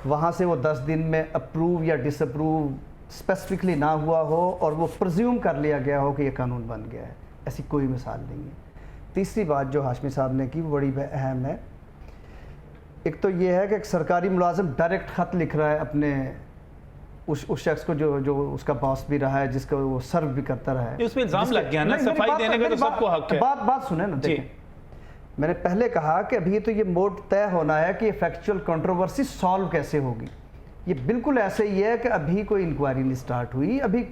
वहाँ से वो 10 दिन में अप्रूव या डिसअप्रूव स्पेसिफिकली ना हुआ हो और वो प्रिज्यूम कर लिया गया हो कि ये कानून बन गया है। ऐसी कोई मिसाल नहीं है। तीसरी बात जो हाशमी साहब ने की वो बड़ी अहम है। एक तो ये है कि एक सरकारी मुलाजिम डायरेक्ट ख़त लिख रहा है अपने उस शख्स को जो उसका बॉस भी रहा है, जिसको वो सर्व भी करता रहा है। उसमें इल्जाम लग गया ना, सफाई देने का तो सबको हक है। बात सुने ना, देखिए मैंने पहले कहा कि अभी तो ये मोड तय होना है कि फैक्चुअल कंट्रोवर्सी सॉल्व कैसे होगी। ये बिल्कुल ऐसे ही है कि अभी कोई इंक्वायरी नहीं स्टार्ट हुई, अभी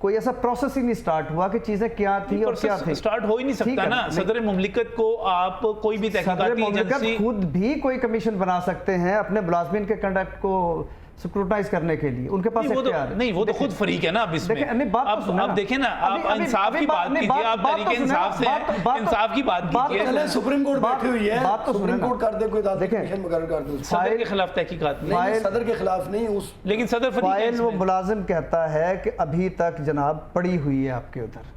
कोई ऐसा प्रोसेस ही नहीं स्टार्ट हुआ कि चीजें क्या थी और क्या थी। स्टार्ट हो ही नहीं सकता ना। सदर मुमलिकत को आप कोई भी तहकीकाती एजेंसी, खुद भी कोई कमीशन बना सकते हैं अपने मुलाजमीन के कंडक्ट को स्क्रूटाइज करने के लिए, उनके पास इख्तियार है। नहीं, वो तो खुद फरीक है ना अब इसमें। अब देखें ना, आप इंसाफ की बात कीजिए, आप तरीके इंसाफ से इंसाफ की बात कीजिए। सुप्रीम कोर्ट बैठी हुई है, बात तो सुप्रीम कोर्ट कर दे, कोई देखें मुकर्रर कर दो। सदर के खिलाफ तहकीकात नहीं, सदर के खिलाफ नहीं, उस लेकिन सदर फरीक है फाइल वो इसमें। मुलाजिम कहता है कि अभी तक जनाब पड़ी हुई है आपके उधर।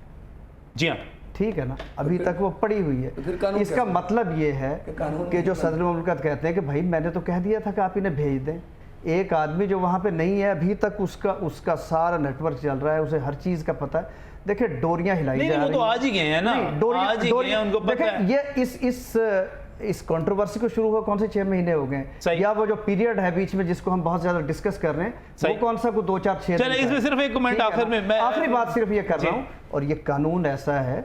जी हाँ, ठीक है ना, अभी तक वो पड़ी हुई है। फिर कानून इसका कैसे? मतलब ये है कि जो सदर मुमलिकत कहते हैं कि भाई मैंने तो कह दिया था कि आप इन्हें भेज दें। एक आदमी जो वहाँ पे नहीं है अभी तक, उसका सारा नेटवर्क चल रहा है, उसे हर चीज़ का पता है। देखिए डोरियां हिलाई जा रही हैं। वो तो आज ही गए हैं ना, आज ही गए हैं, उनको पता है। ये इस कंट्रोवर्सी को शुरू हुआ कौन से 6 महीने हो गए, या वो जो पीरियड है बीच में जिसको हम बहुत ज्यादा डिस्कस कर रहे हैं, वो कौन सा को 2-4-6 चले। इसमें सिर्फ एक कमेंट आखिर में, मैं आखिरी बात सिर्फ ये कर रहा हूँ, और ये कानून ऐसा है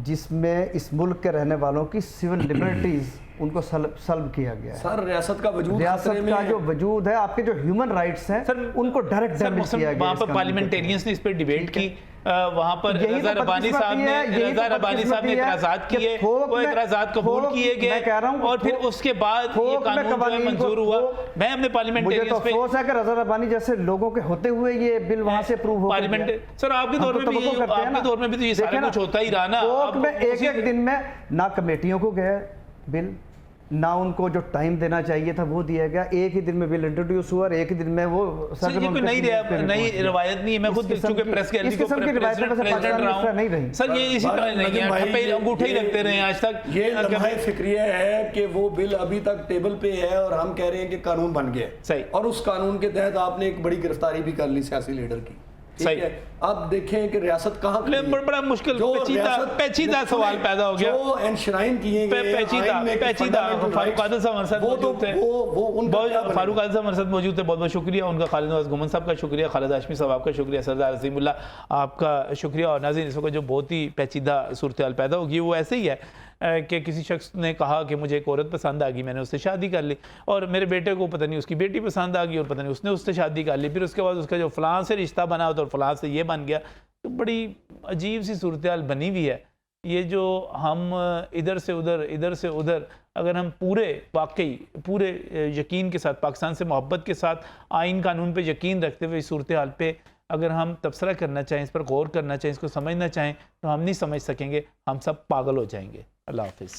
जिसमें इस मुल्क के रहने वालों की सिविल लिबर्टीज उनको सल्ब किया गया है। सर रियासत का वजूद, रियासत का जो वजूद है, आपके जो ह्यूमन राइट्स हैं उनको डायरेक्ट डैमेज किया गया। वहाँ पर पार्लियामेंटेरियंस ने इस पर डिबेट की, वहाँ पर रज़ा रब्बानी साहब ने इतराज़ात किए, वो इतराज़ात कबूल किए गए, और फिर उसके बाद ये कानून जो है मंजूर हुआ। मैं अपने पार्लियामेंटेरियंस पे, मुझे तो अफसोस है कि रज़ा रब्बानी जैसे लोगों के होते हुए ये बिल वहाँ से अप्रूव हो पार्लियामेंट। सर आपके दौर में भी तो ये सारा कुछ होता ही रहा ना। एक दिन में ना कमेटियों को गया बिल, ना उनको जो टाइम देना चाहिए था वो दिया गया। एक ही दिन में बिल इंट्रोड्यूस हुआ और एक ही दिन में वो नई रवायत नहीं है। मैं खुद चूंकि प्रेस गैलरी को प्रेसिडेंट रहा हूं सर, ये इसी तरह नहीं है, अंगूठे ही लगते रहे आज तक। ये लम्हा फिक्रिया है कि वो बिल अभी तक टेबल पे है और हम कह रहे हैं कि कानून बन गया सही, और उस कानून के तहत आपने एक बड़ी गिरफ्तारी भी कर ली सियासी लीडर की। सही है। अब देखें कि रियासत कहाँ बड़ा मुश्किल पेचीदा सवाल पैदा हो गया। जो एनश्राइन किए गए पेचीदा फारूक आदिल साहब मरसद मौजूद थे, फारूक आदिल साहब मरसद मौजूद थे, बहुत बहुत शुक्रिया उनका। खालिद नवाज गुमन साहब का शुक्रिया, खालिद हाशमी साहब आपका शुक्रिया, सरदार अजीमुल्लाह आपका शुक्रिया। और नाज़रीन, इस वक्त जो बहुत ही पेचीदा सूरत हाल पैदा होगी वो ऐसे ही है कि किसी शख्स ने कहा कि मुझे एक औरत पसंद आ गई, मैंने उससे शादी कर ली, और मेरे बेटे को पता नहीं उसकी बेटी पसंद आ गई और पता नहीं उसने उससे शादी कर ली, फिर उसके बाद उसका जो फ़लाँ से रिश्ता बना तो फलां से ये बन गया। तो बड़ी अजीब सी सूरत हाल बनी हुई है। ये जो हम इधर से उधर अगर हम पूरे यकीन के साथ, पाकिस्तान से मोहब्बत के साथ, आइन कानून पे यकीन रखते हुए इस सूरत हाल पे अगर हम तबसरा करना चाहें, इस पर गौर करना चाहें, इसको समझना चाहें, तो हम नहीं समझ सकेंगे, हम सब पागल हो जाएंगे। अल्लाह हाफिज़।